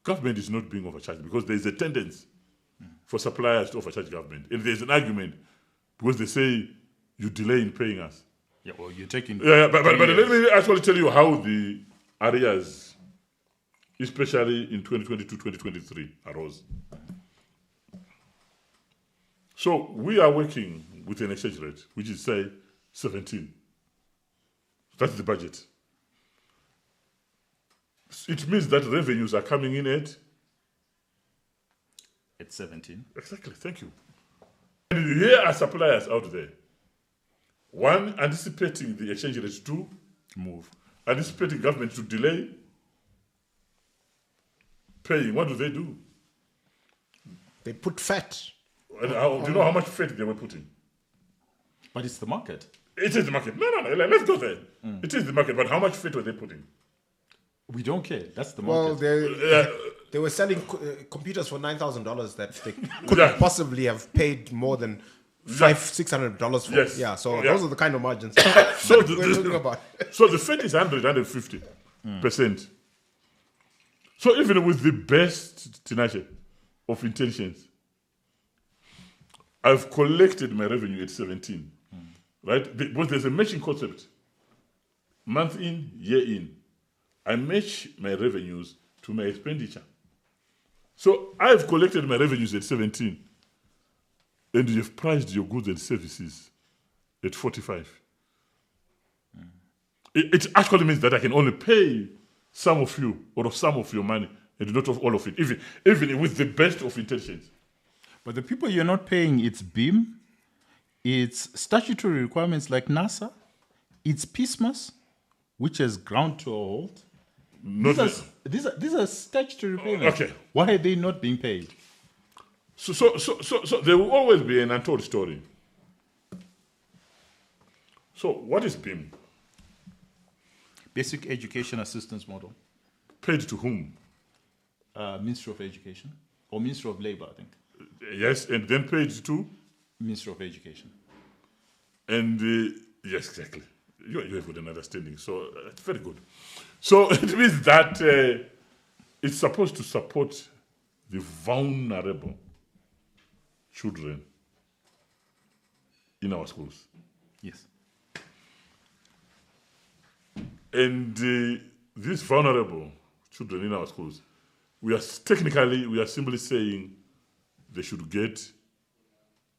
government is not being overcharged because there is a tendency for suppliers to overcharge government. And there's an argument because they say you delay in paying us. Yeah, well, you're taking. But let me actually tell you how the arrears, especially in 2022, 2023, arose. So we are working with an exchange rate, which is, say, 17. That's the budget. It means that revenues are coming in at 17. Exactly, thank you. And here are suppliers out there. One, anticipating the exchange rate to Move. anticipating government to delay paying. What do? They put fat. And do you know how much fat they were putting? But it's the market. It is the market. No, let's go there. It is the market, but how much fat were they putting? We don't care. That's the Well, market. they were selling computers for $9,000 that they couldn't possibly have paid more than $600 for. Yes. Yeah, so Yeah. those are the kind of margins So we're talking about. So the fat is 150%. So even with the best Tinashe of intentions, I've collected my revenue at 17, right? Because there's a matching concept. Month in, year in. I match my revenues to my expenditure. So I've collected my revenues at 17, and you've priced your goods and services at 45. It actually means that I can only pay some of you or some of your money and not of all of it, even with the best of intentions. But the people you're not paying, it's BIM, it's statutory requirements like NASA, it's PISMAS, which has ground to a halt. These are statutory payments. Okay. Why are they not being paid? So there will always be an untold story. So what is BIM? Basic Education Assistance Model. Paid to whom? Ministry of Education. Or Ministry of Labor, I think. Yes, and then paid to? Ministry of Education. And yes, exactly. You have got an understanding, so it's very good. So it means that it's supposed to support the vulnerable children in our schools. Yes. And these vulnerable children in our schools, we are simply saying they should get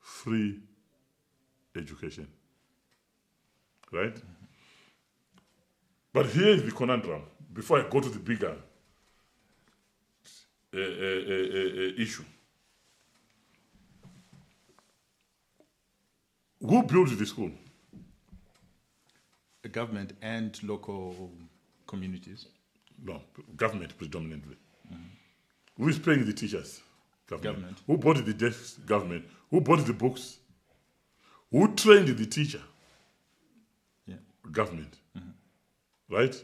free education. Right? But here is the conundrum. Before I go to the bigger issue. Who built the school? government and local communities? No, government predominantly. Who is paying the teachers? Government. Who bought the desks? Government. Who bought the books? Who trained the teacher? Yeah. Government. Right?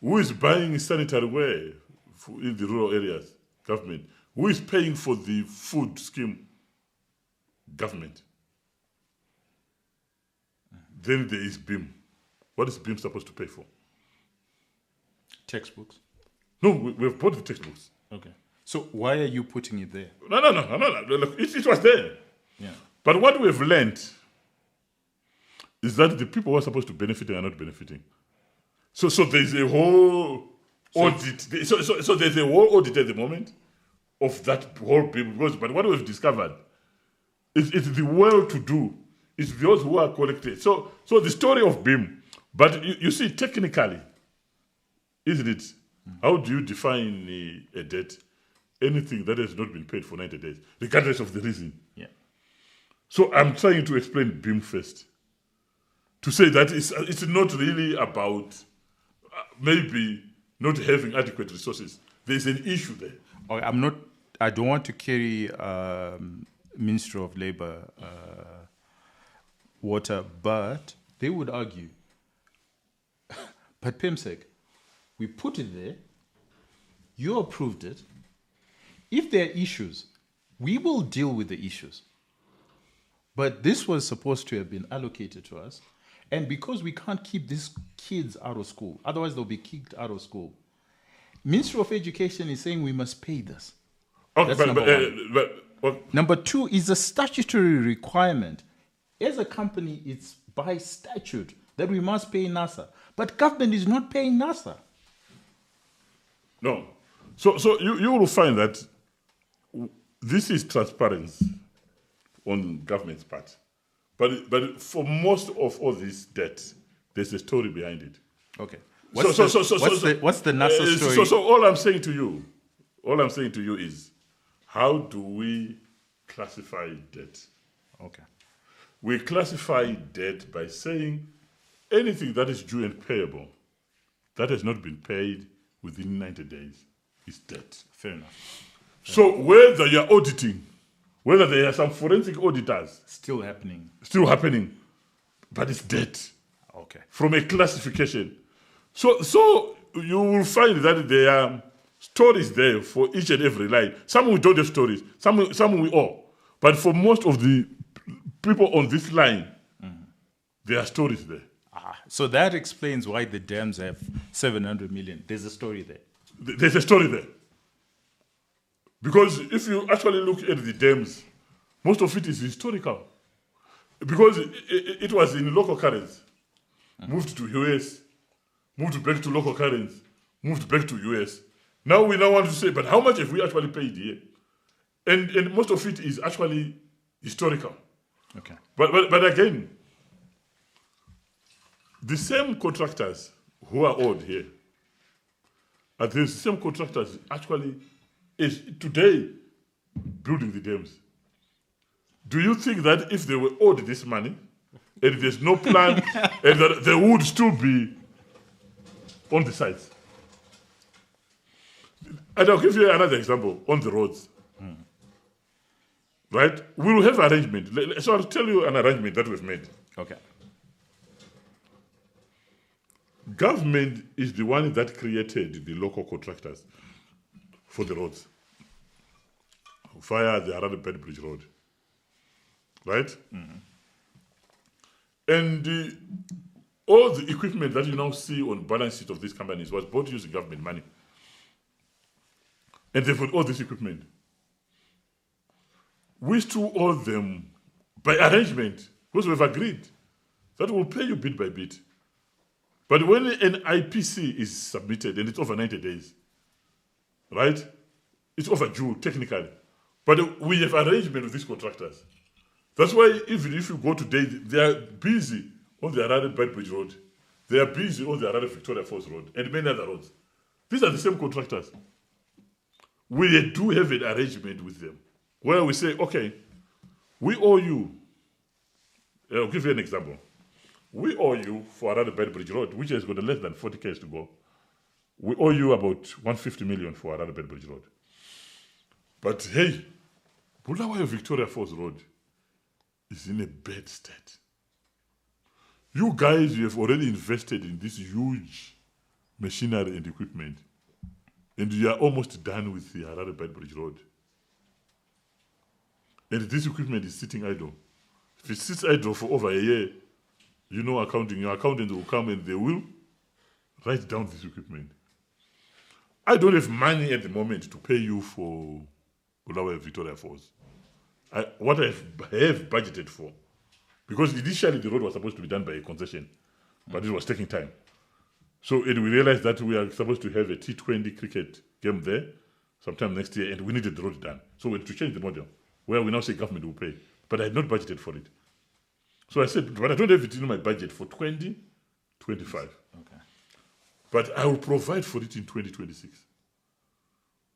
Who is buying sanitary wear in the rural areas? Government. Who is paying for the food scheme? Government. Then there is BIM. What is BIM supposed to pay for? Textbooks. No, we've bought the textbooks. Okay. So why are you putting it there? No. Look, it was there. Yeah. But what we've learned is that the people who are supposed to benefit are not benefiting. So there's a whole audit. So there's a whole audit at the moment of that whole people. But what we've discovered is it's the well-to-do. It's those who are collected. So the story of BIM. But you see, technically, isn't it? How do you define a debt? Anything that has not been paid for 90 days, regardless of the reason. Yeah. So I'm trying to explain BIM first. To say that it's not really about maybe not having adequate resources. There's an issue there. Okay, I don't want to carry Ministry of Labour water, but they would argue, but PEMSEC, we put it there, you approved it. If there are issues, we will deal with the issues. But this was supposed to have been allocated to us. And because we can't keep these kids out of school, otherwise they'll be kicked out of school, Ministry of Education is saying we must pay this. Okay, That's number one. But Number two is a statutory requirement. As a company, it's by statute that we must pay NASA. But government is not paying NASA. no. So you will find that this is transparency on government's part. But for most of all this debt, there's a story behind it. Okay. What's the NASA story? So all I'm saying to you is, how do we classify debt? Okay. We classify debt by saying anything that is due and payable that has not been paid within 90 days is debt. Fair enough. So whether you're auditing, whether there are some forensic auditors Still happening. still happening, but it's debt Okay. from a classification. So you will find that there are stories there for each and every line. Some we don't have stories, some we all. But for most of the people on this line, there are stories there. So that explains why the dams have 700 million. There's a story there. There's a story there. Because if you actually look at the dams, most of it is historical. Because it was in local currency, moved to US, moved back to local currency, moved back to US. Now we want to say, but how much have we actually paid here? And most of it is actually historical. Okay. But again, the same contractors who are owed here are the same contractors actually is today building the dams. Do you think that if they were owed this money and there's no plan and that they would still be on the sites? And I'll give you another example on the roads. Right? We will have arrangement. So I'll tell you an arrangement that we've made. Okay. Government is the one that created the local contractors for the roads via the Harare Bedbridge Road. Right? And all the equipment that you now see on balance sheet of these companies was bought using government money. And they've got all this equipment. We still owe them by arrangement, because we've agreed that we'll pay you bit by bit. But when an IPC is submitted and it's over 90 days, right? It's overdue technically. But we have arrangement with these contractors. That's why even if you go today, they are busy on the Harare Bedbridge Road. They are busy on the Harare Victoria Falls Road and many other roads. These are the same contractors. We do have an arrangement with them where we say, okay, we owe you. I'll give you an example. we owe you for another Bedbridge Road, which has got less than 40 k's to go. We owe you about 150 million for another Bedbridge Road. But hey, Bulawayo Victoria Falls Road is in a bad state. You guys, you have already invested in this huge machinery and equipment, and you are almost done with the Harare Bedbridge Road. And this equipment is sitting idle. If it sits idle for over a year, you know your accountant will come and they will write down this equipment. I don't have money at the moment to pay you for Bulawayo Victoria Falls. What I have budgeted for, because initially the road was supposed to be done by a concession, but it was taking time. So and we realized that we are supposed to have a T20 cricket game there sometime next year, and we needed the road done. So we had to change the model, where we now say government will pay. But I had not budgeted for it. So I said, but I don't have it in my budget for 2025. Okay. But I will provide for it in 2026.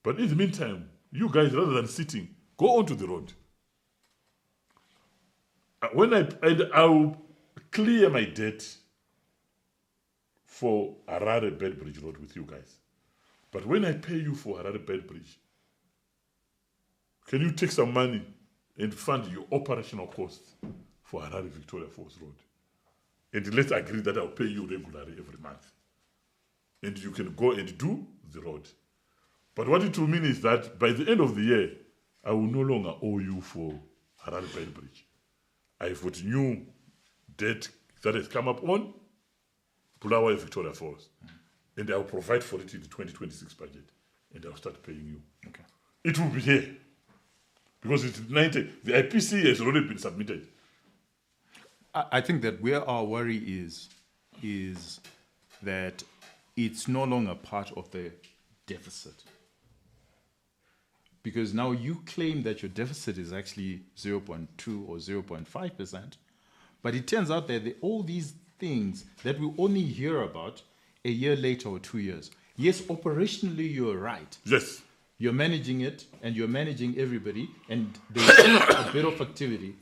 But in the meantime, you guys, rather than sitting, go onto the road. I'll clear my debt for Harare Bedbridge Road with you guys. But when I pay you for Harare Bedbridge, can you take some money and fund your operational costs for Harare Victoria Falls Road? And let's agree that I'll pay you regularly every month. And you can go and do the road. But what it will mean is that by the end of the year, I will no longer owe you for Harare Bedbridge. I've got new debt that has come up on Bulawayo Victoria Falls. And I'll provide for it in the 2026 budget. And I'll start paying you. Okay. It will be here. Because it's 90. The IPC has already been submitted. I think that where our worry is that it's no longer part of the deficit. Because now you claim that your deficit is actually 0.2 or 0.5%, but it turns out that all these things that we only hear about a year later or 2 years. Yes, operationally you're right. Yes. You're managing it and you're managing everybody and there's a bit of activity.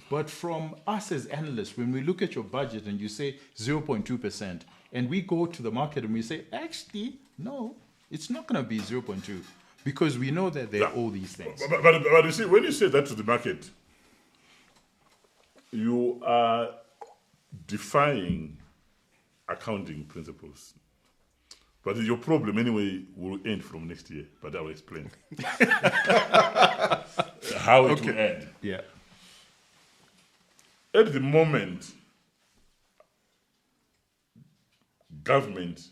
But from us as analysts, when we look at your budget and you say 0.2%, and we go to the market and we say, actually, no, it's not going to be 0.2 because we know that there are all these things. But you see, when you say that to the market, you are defying accounting principles. But your problem anyway will end from next year, but I will explain how it will end. Yeah. At the moment, government,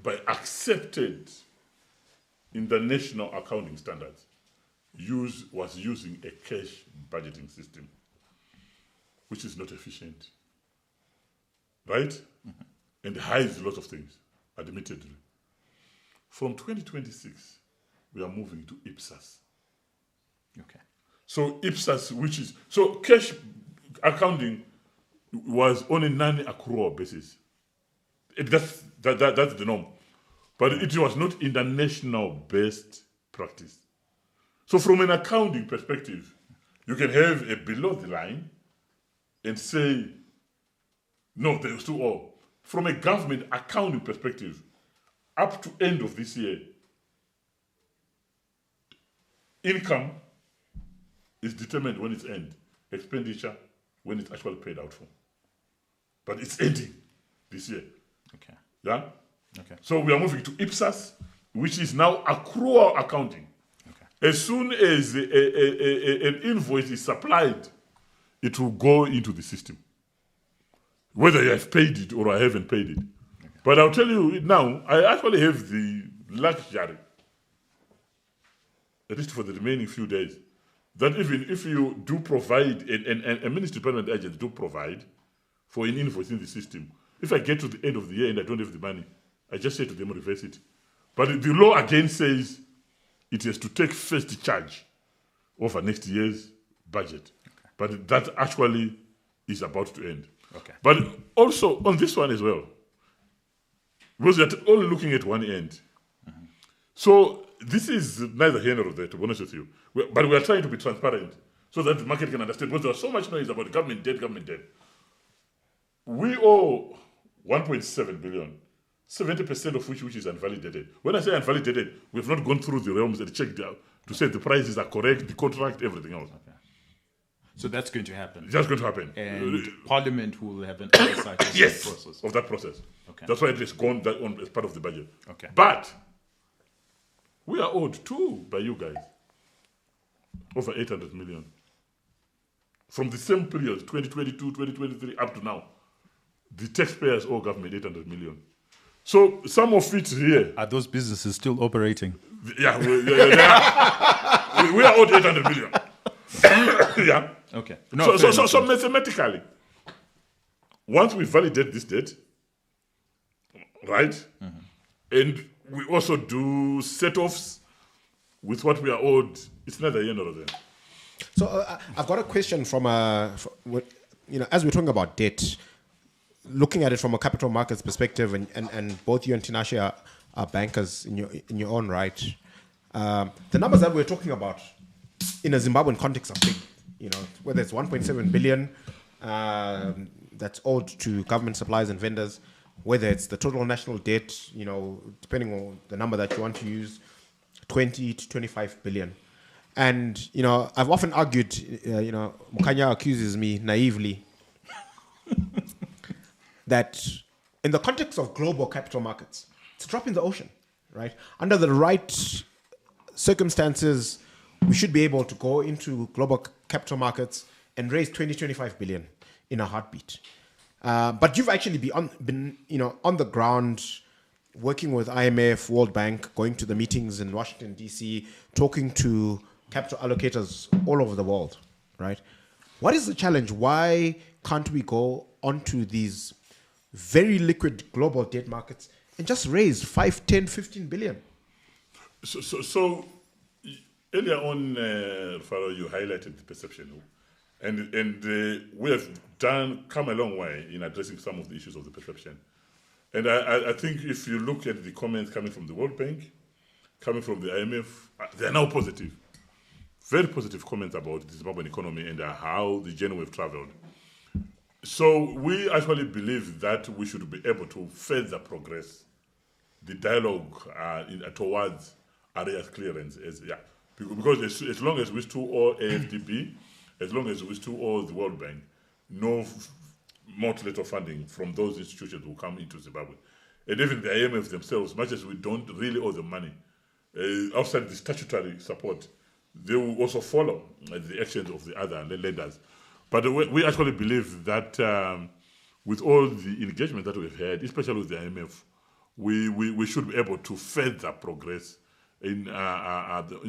by accepted international accounting standards, was using a cash budgeting system, which is not efficient, right? Mm-hmm. And hides lots of things, admittedly. From 2026, we are moving to IPSAS. Okay. So IPSAS, so cash accounting was on a non-accrual basis. That's the norm. But it was not international best practice. So from an accounting perspective, you can have a below the line and say, no, there's too all. From a government accounting perspective, up to end of this year, income is determined when it's end. Expenditure when it's actually paid out for. But it's ending this year. Okay. Yeah? Okay. So we are moving to IPSAS, which is now accrual accounting. Okay. As soon as an invoice is supplied, it will go into the system. Whether I have paid it or I haven't paid it. Okay. But I'll tell you now, I actually have the luxury, at least for the remaining few days, that even if you do provide, and a ministry permanent agent do provide for an invoice in the system, if I get to the end of the year and I don't have the money, I just say to them, reverse it. But the law again says it has to take first charge over next year's budget. Okay. But that actually is about to end. Okay. But also on this one as well, because we are only looking at one end. Mm-hmm. So this is neither here nor there, to be honest with you. But we are trying to be transparent so that the market can understand. Because there was so much noise about government debt. we owe 1.7 billion, 70% of which is unvalidated. When I say unvalidated, we've not gone through the realms and checked out to say the prices are correct, the contract, everything else. So that's going to happen. That's going to happen. And Parliament will have an oversight of Yes, that process. of that process. Okay. That's why it is gone that on as part of the budget. Okay. But we are owed too by you guys over 800 million from the same period, 2022, 2023, up to now. The taxpayers owe government 800 million. So some of it here, Are those businesses still operating? yeah, we are owed 800 million. Yeah. Okay. So mathematically, once we validate this debt, right, and we also do set-offs with what we are owed, it's neither here nor there. So I've got a question from as we're talking about debt, looking at it from a capital markets perspective, and both you and Tinashe are bankers in your own right. The numbers that we're talking about in a Zimbabwean context are big. Whether it's 1.7 billion that's owed to government suppliers and vendors, whether it's the total national debt, depending on the number that you want to use, 20 to 25 billion. And, I've often argued, Mukanya accuses me naively that in the context of global capital markets, it's a drop in the ocean, right? Under the right circumstances, we should be able to go into global capital markets and raise 25 billion in a heartbeat. But you've actually been on the ground, working with IMF, World Bank, going to the meetings in Washington, D.C., talking to capital allocators all over the world, right? What is the challenge? Why can't we go onto these very liquid global debt markets and just raise 5, 10, 15 billion? So earlier on, Faro, you highlighted the perception, and we have come a long way in addressing some of the issues of the perception. And I think if you look at the comments coming from the World Bank, coming from the IMF, they are now positive. Very positive comments about the Zimbabwean economy and how the journey we've traveled. So we actually believe that we should be able to further progress the dialogue towards arrears clearance. Because as long as we still owe AFDB, as long as we still owe the World Bank, no multilateral funding from those institutions will come into Zimbabwe. And even the IMF themselves, much as we don't really owe them money, outside the statutory support, they will also follow the actions of the other lenders. But we actually believe that with all the engagement that we've had, especially with the IMF, we should be able to further progress in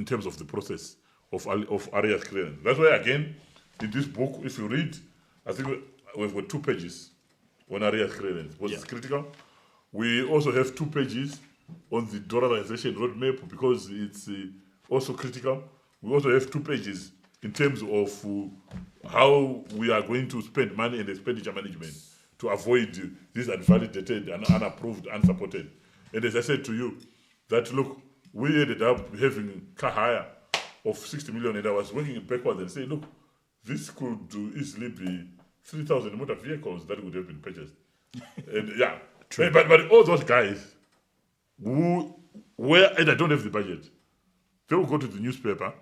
terms of the process of arrears clearance. That's why, again, in this book, if you read, I think we've got 2 pages on arrears clearance. What's critical? We also have 2 pages on the dollarization roadmap because it's also critical. We also have 2 pages in terms of how we are going to spend money and expenditure management to avoid this unvalidated and unapproved, unsupported. And as I said to you, that look, we ended up having car hire of 60 million, and I was working backwards and saying, look, this could easily be 3,000 motor vehicles that would have been purchased. And but all those guys and I don't have the budget, they will go to the newspaper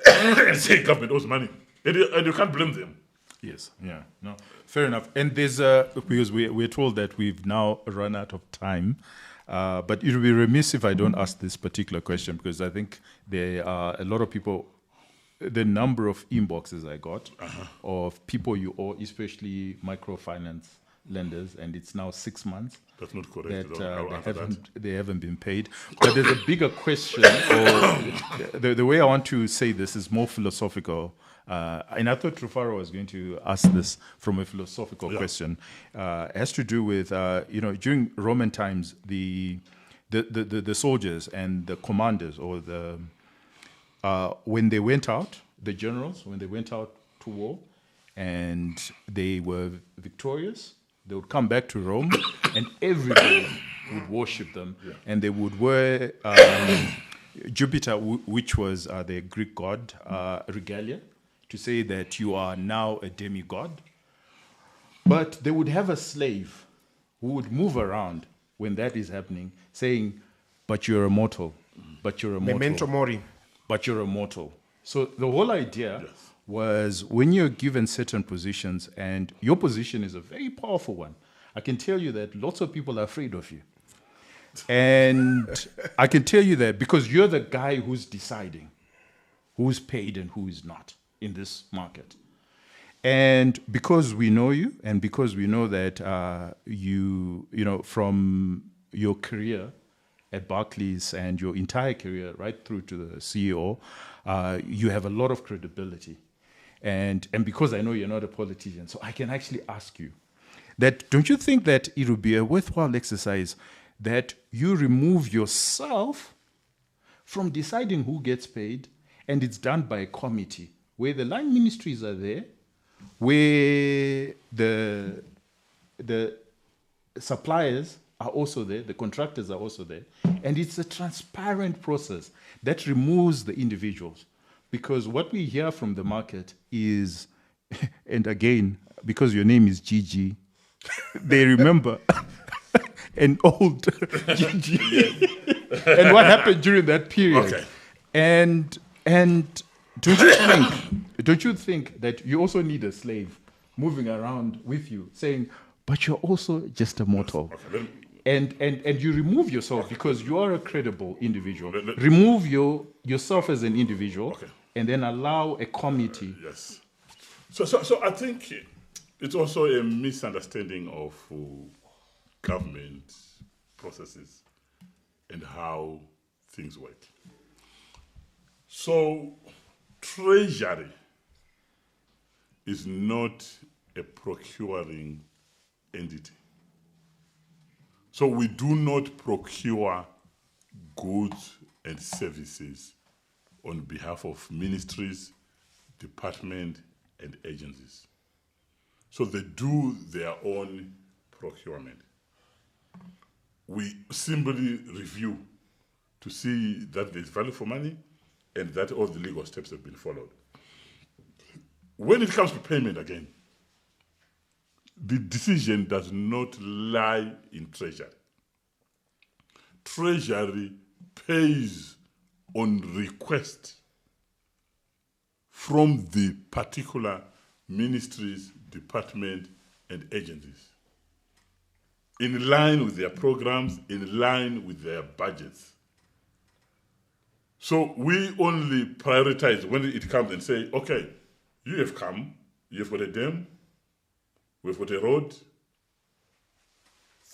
and say government owes money. And you can't blame them. Yes, yeah, no, fair enough. And there's because we're told that we've now run out of time, but it would be remiss if I don't ask this particular question because I think there are a lot of people, the number of inboxes I got of people you owe, especially microfinance lenders, and it's now 6 months. That's not correct. That they haven't been paid. But there's a bigger question, or the way I want to say this is more philosophical. And I thought Rufaro was going to ask this from a philosophical question. It has to do with, during Roman times, the soldiers and the commanders, or when they went out, the generals, when they went out to war, and they were victorious, they would come back to Rome, and everybody would worship them, and they would wear Jupiter, which was the Greek god, regalia, to say that you are now a demigod. But they would have a slave who would move around when that is happening, saying, but you're a mortal, but you're a mortal. Memento mori. But you're a mortal. So the whole idea was when you're given certain positions, and your position is a very powerful one, I can tell you that lots of people are afraid of you. And I can tell you that because you're the guy who's deciding who's paid and who is not in this market. And because we know you, and because we know that you know, from your career at Barclays and your entire career right through to the CEO, you have a lot of credibility. And because I know you're not a politician, so I can actually ask you that, don't you think that it would be a worthwhile exercise that you remove yourself from deciding who gets paid, and it's done by a committee where the line ministries are there, where the suppliers are also there, the contractors are also there, and it's a transparent process that removes the individuals. Because what we hear from the market is, and again, because your name is Gigi, they remember an old Gigi and what happened during that period. Okay. And don't you think that you also need a slave moving around with you saying, but you're also just a mortal? Okay, and you remove yourself because you are a credible individual. Remove yourself as an individual, and then allow a committee. Yes. So I think it's also a misunderstanding of government processes and how things work. So Treasury is not a procuring entity. So we do not procure goods and services on behalf of ministries, departments, and agencies. So they do their own procurement. We simply review to see that there's value for money and that all the legal steps have been followed. When it comes to payment again, the decision does not lie in Treasury. Treasury pays on request from the particular ministries, department, and agencies, in line with their programs, in line with their budgets. So we only prioritize when it comes and say, okay, you have come, you've got a dam, we've got a road.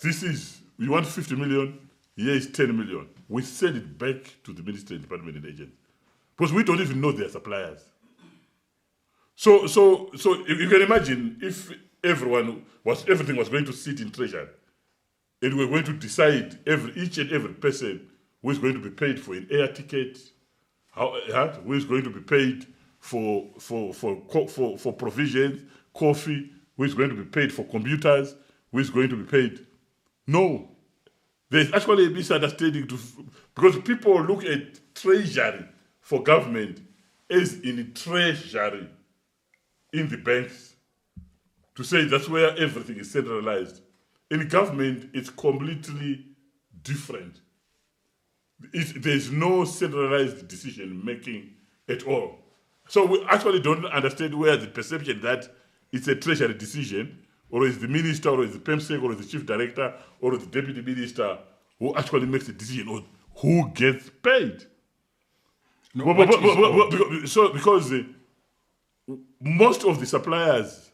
This is, you want 50 million, here is 10 million. We send it back to the ministry, department, and agent. Because we don't even know their suppliers. So you can imagine if everything was going to sit in Treasury, and we're going to decide each and every person who is going to be paid for an air ticket, who is going to be paid for provisions, coffee, who is going to be paid for computers, who is going to be paid. No. There's actually a misunderstanding because people look at Treasury for government as in Treasury in the banks, to say that's where everything is centralized. In government, it's completely different. There's no centralized decision making at all. So we actually don't understand where the perception that it's a Treasury decision, or is the minister, or is the PEMSEC, or is the chief director, or is the deputy minister who actually makes the decision on who gets paid. No, because most of the suppliers,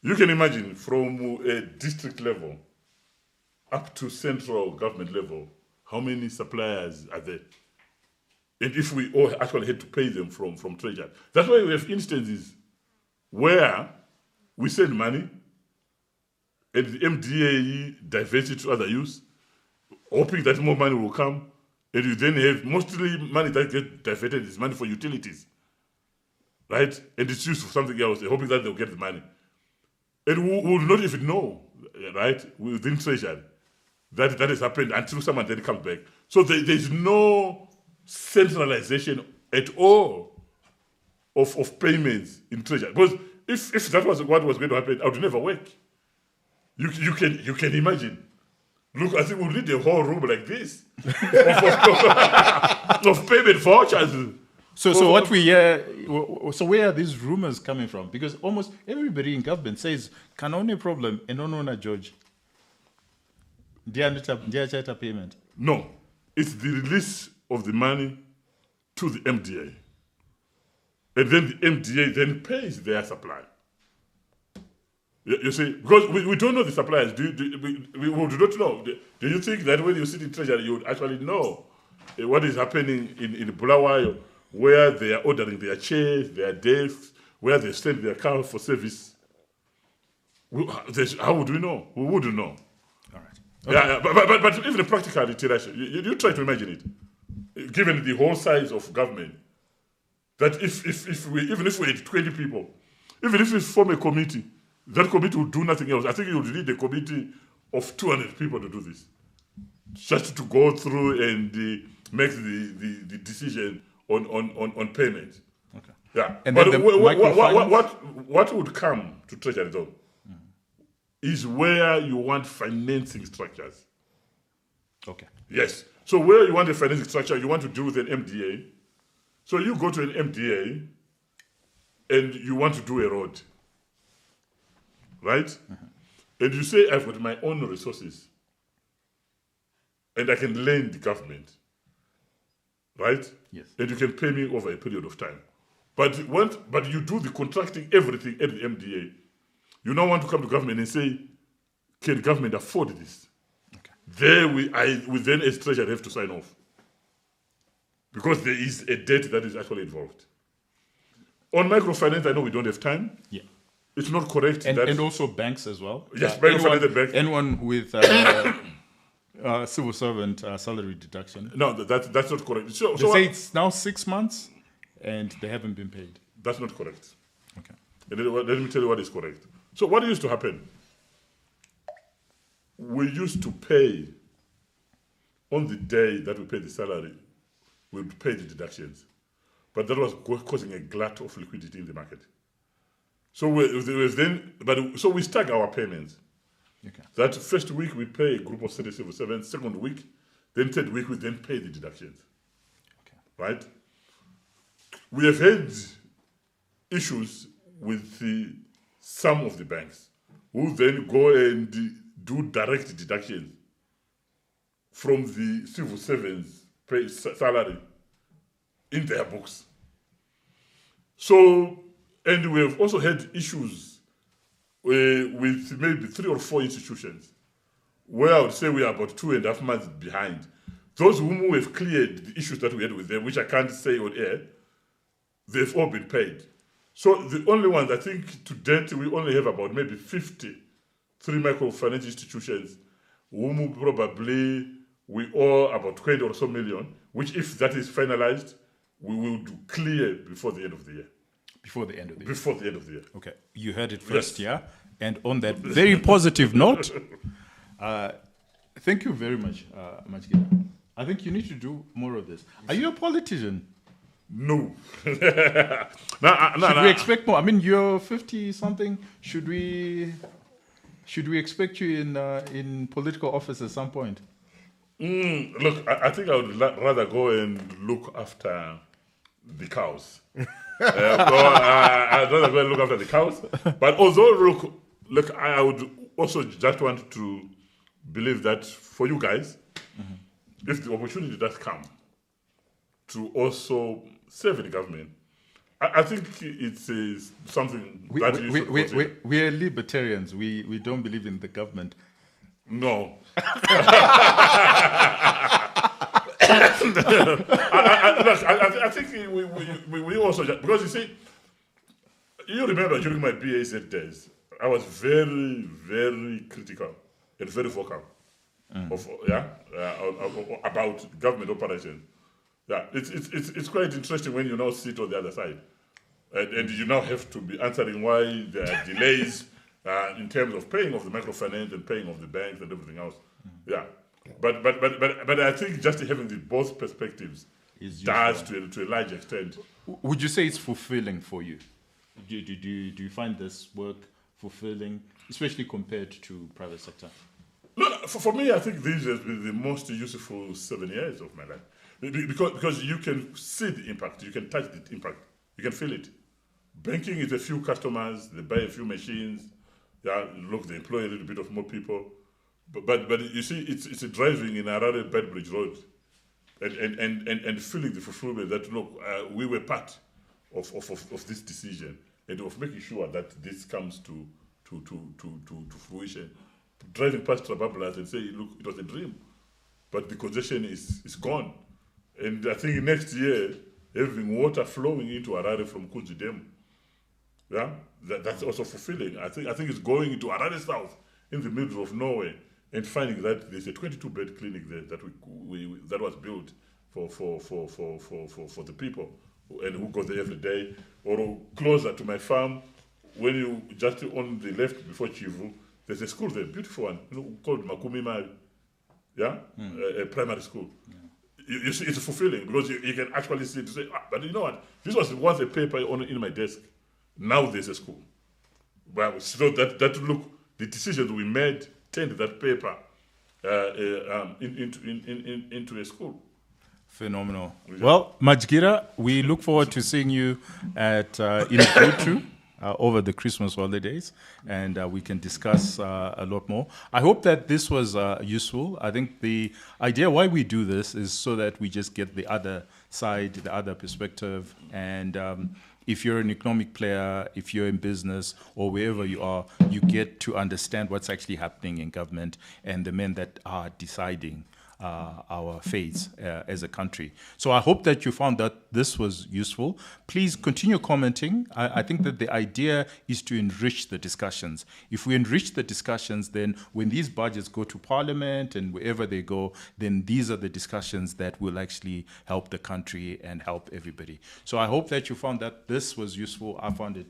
you can imagine from a district level up to central government level, how many suppliers are there? And if we all actually had to pay them from Treasury. That's why we have instances where we send money and the MDA diverts it to other use, hoping that more money will come, and you then have mostly money that gets diverted is money for utilities, right? And it's used for something else, hoping that they'll get the money. And we will not even know, right, within Treasury, that has happened until someone then comes back. So there's no centralization at all of payments in Treasury. Because if that was what was going to happen, I would never work. You can imagine. Look, I think we'll need a whole room like this of payment vouchers. So what we hear, so where are these rumors coming from? Because almost everybody in government says, can only problem, and no, George. Dear payment. No, it's the release of the money to the MDA. And then the MDA then pays their supply. You see, because we don't know the suppliers. We do not know. Do you think that when you sit in Treasury, you would actually know what is happening in Bulawayo, where they are ordering their chairs, their desks, where they send their car for service? How would we know? We wouldn't know. All right. Okay. Yeah, but even practically, you try to imagine it, given the whole size of government, that if we had 20 people, even if we form a committee, that committee would do nothing else. I think you would need a committee of 200 people to do this, just to go through and make the decision on payment. Okay. Yeah. And but then the what would come to Treasury though is where you want financing structures. Okay. Yes. So where you want a financing structure, you want to deal with an MDA. So you go to an MDA and you want to do a road. Right? Mm-hmm. And you say, I've got my own resources and I can lend the government. Right? Yes. And you can pay me over a period of time. But you do the contracting, everything at the MDA. You now want to come to government and say, can government afford this? Okay. There we then as Treasury have to sign off. Because there is a debt that is actually involved. On microfinance, I know we don't have time. Yeah. It's not correct. And also banks as well. Yes, microfinance and banks. Anyone with civil servant salary deduction. No, that's not correct. So They say it's now 6 months and they haven't been paid. That's not correct. Okay. And let me tell you what is correct. So what used to happen? We used to pay on the day that we paid the salary, we would pay the deductions. But that was causing a glut of liquidity in the market. So we stagger our payments. Okay. That first week we pay a group of civil servants, second week, then third week we then pay the deductions. Okay. Right? We have had issues with some of the banks who then go and do direct deductions from the civil servants' salary in their books. So, and we have also had issues with maybe 3 or 4 institutions where I would say we are about 2.5 months behind. Those whom we have cleared the issues that we had with them, which I can't say on air, they've all been paid. So the only ones, I think to date, we only have about maybe 53 microfinance institutions whom probably we owe about 20 or so million, which if that is finalized, we will do clear before the end of the year. Before the end of the year. Before the end of the year. Okay. You heard it first, Yes. yeah? And on that very positive note, thank you very much, Machida. I think you need to do more of this. Are you a politician? No. Should we expect more? I mean, you're 50-something. Should we expect you in political office at some point? Look, I think I would rather go and look after the cows. I'd rather go and look after the cows. But although, look, I would also just want to believe that for you guys, if the opportunity does come to also serve in the government, I think it's something that you should consider. We're libertarians. We don't believe in the government. No. I think we also, because you see, you remember during my BAZ days, I was very, very critical and very vocal about government operations. Yeah, it's quite interesting when you now sit on the other side, and you now have to be answering why there are delays in terms of paying of the microfinance and paying of the banks and everything else. Yeah, but I think just having the both perspectives does to a large extent. Would you say it's fulfilling for you? Do you find this work fulfilling, especially compared to private sector? No, for me, I think these have been the most useful 7 years of my life. Because you can see the impact, you can touch the impact, you can feel it. Banking is a few customers, they buy a few machines, yeah, look, they employ a little bit of more people. But you see, it's a driving in Harare Bedbridge Road and feeling the fulfillment that, look, we were part of this decision and of making sure that this comes to fruition. Driving past Trabablas and say, look, it was a dream, but the congestion is gone. And I think next year, having water flowing into Harare from Kunji Dam, yeah, that's also fulfilling. I think it's going into Harare South in the middle of nowhere and finding that there's a 22-bed clinic there that was built for the people and who go there every day, or closer to my farm. When you just on the left before Chivu, there's a school there, beautiful one, called Makumi Mali, yeah, a primary school. Yeah. You see, it's fulfilling because you can actually see to say, but you know what? This was once a paper in my desk. Now there's a school. Well, so that look, the decisions we made turned that paper into a school. Phenomenal. Well, Majgira, we look forward to seeing you at in Kutu over the Christmas holidays, and we can discuss a lot more. I hope that this was useful. I think the idea why we do this is so that we just get the other side, the other perspective, and if you're an economic player, if you're in business or wherever you are, you get to understand what's actually happening in government and the men that are deciding our fates as a country. So I hope that you found that this was useful. Please continue commenting. I think that the idea is to enrich the discussions. If we enrich the discussions, then when these budgets go to Parliament and wherever they go, then these are the discussions that will actually help the country and help everybody. So I hope that you found that this was useful. I found it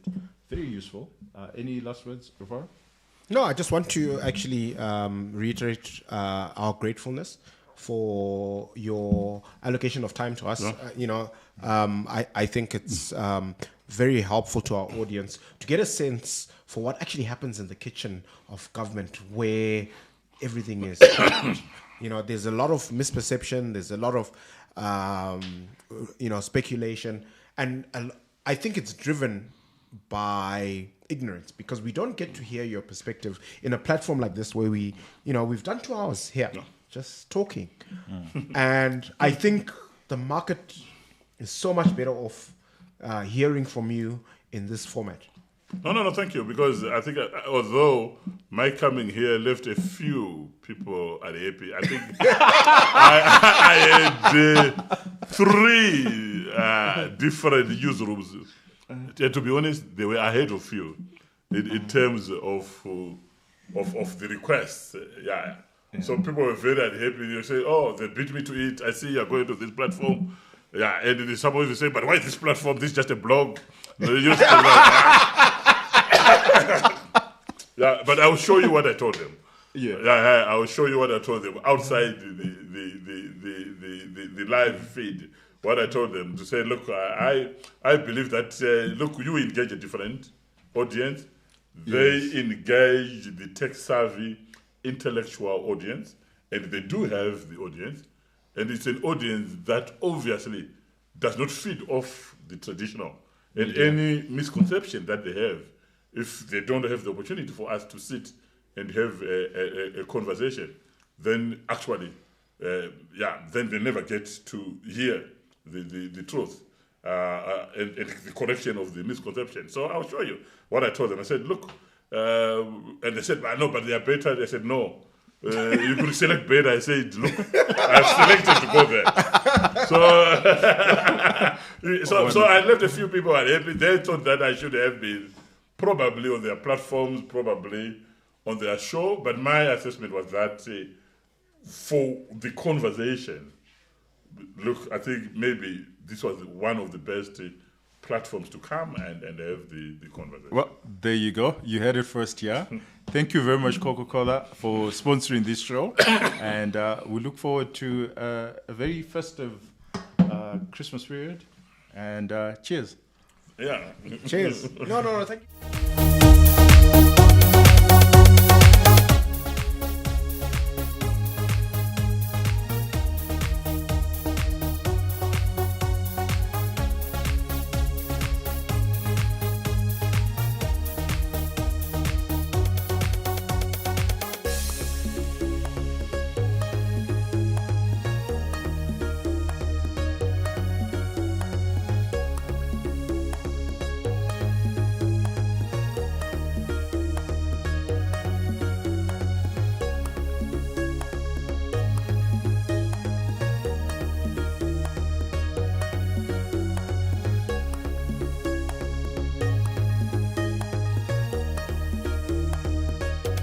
very useful. Any last words, Rufara? No, I just want to actually reiterate our gratefulness for your allocation of time to us. Yeah. I think it's very helpful to our audience to get a sense for what actually happens in the kitchen of government, where everything is. There's a lot of misperception. There's a lot of speculation, and I think it's driven by ignorance, because we don't get to hear your perspective in a platform like this where we've done 2 hours here just talking. And I think the market is so much better off hearing from you in this format. No, thank you, because I think although my coming here left a few people unhappy, I think I had 3 different newsrooms. To be honest, they were ahead of you in terms of the requests. Yeah. So people were very unhappy. They say, "Oh, they beat me to it. I see you're going to this platform." Yeah, and some of you say, "But why is this platform? This is just a blog." Yeah, but I will show you what I told them. Yeah, I will show you what I told them outside the live feed. What I told them to say, look, I believe that, look, you engage a different audience. They engage the tech-savvy, intellectual audience, and they do have the audience. And it's an audience that obviously does not feed off the traditional. And any misconception that they have, if they don't have the opportunity for us to sit and have a conversation, then actually, then they never get to hear the truth and the correction of the misconception. So I'll show you what I told them. I said, look, and they said, no, but they are better. They said, no. You could select better. I said, look, I've selected to go there. So I left a few people unhappy. They thought that I should have been probably on their platforms, probably on their show. But my assessment was that for the conversation, look, I think maybe this was one of the best platforms to come and have the conversation. Well, there you go. You heard it first, yeah. Thank you very much, Coca-Cola, for sponsoring this show. And we look forward to a very festive Christmas period. And cheers. Yeah. Cheers. No, thank you.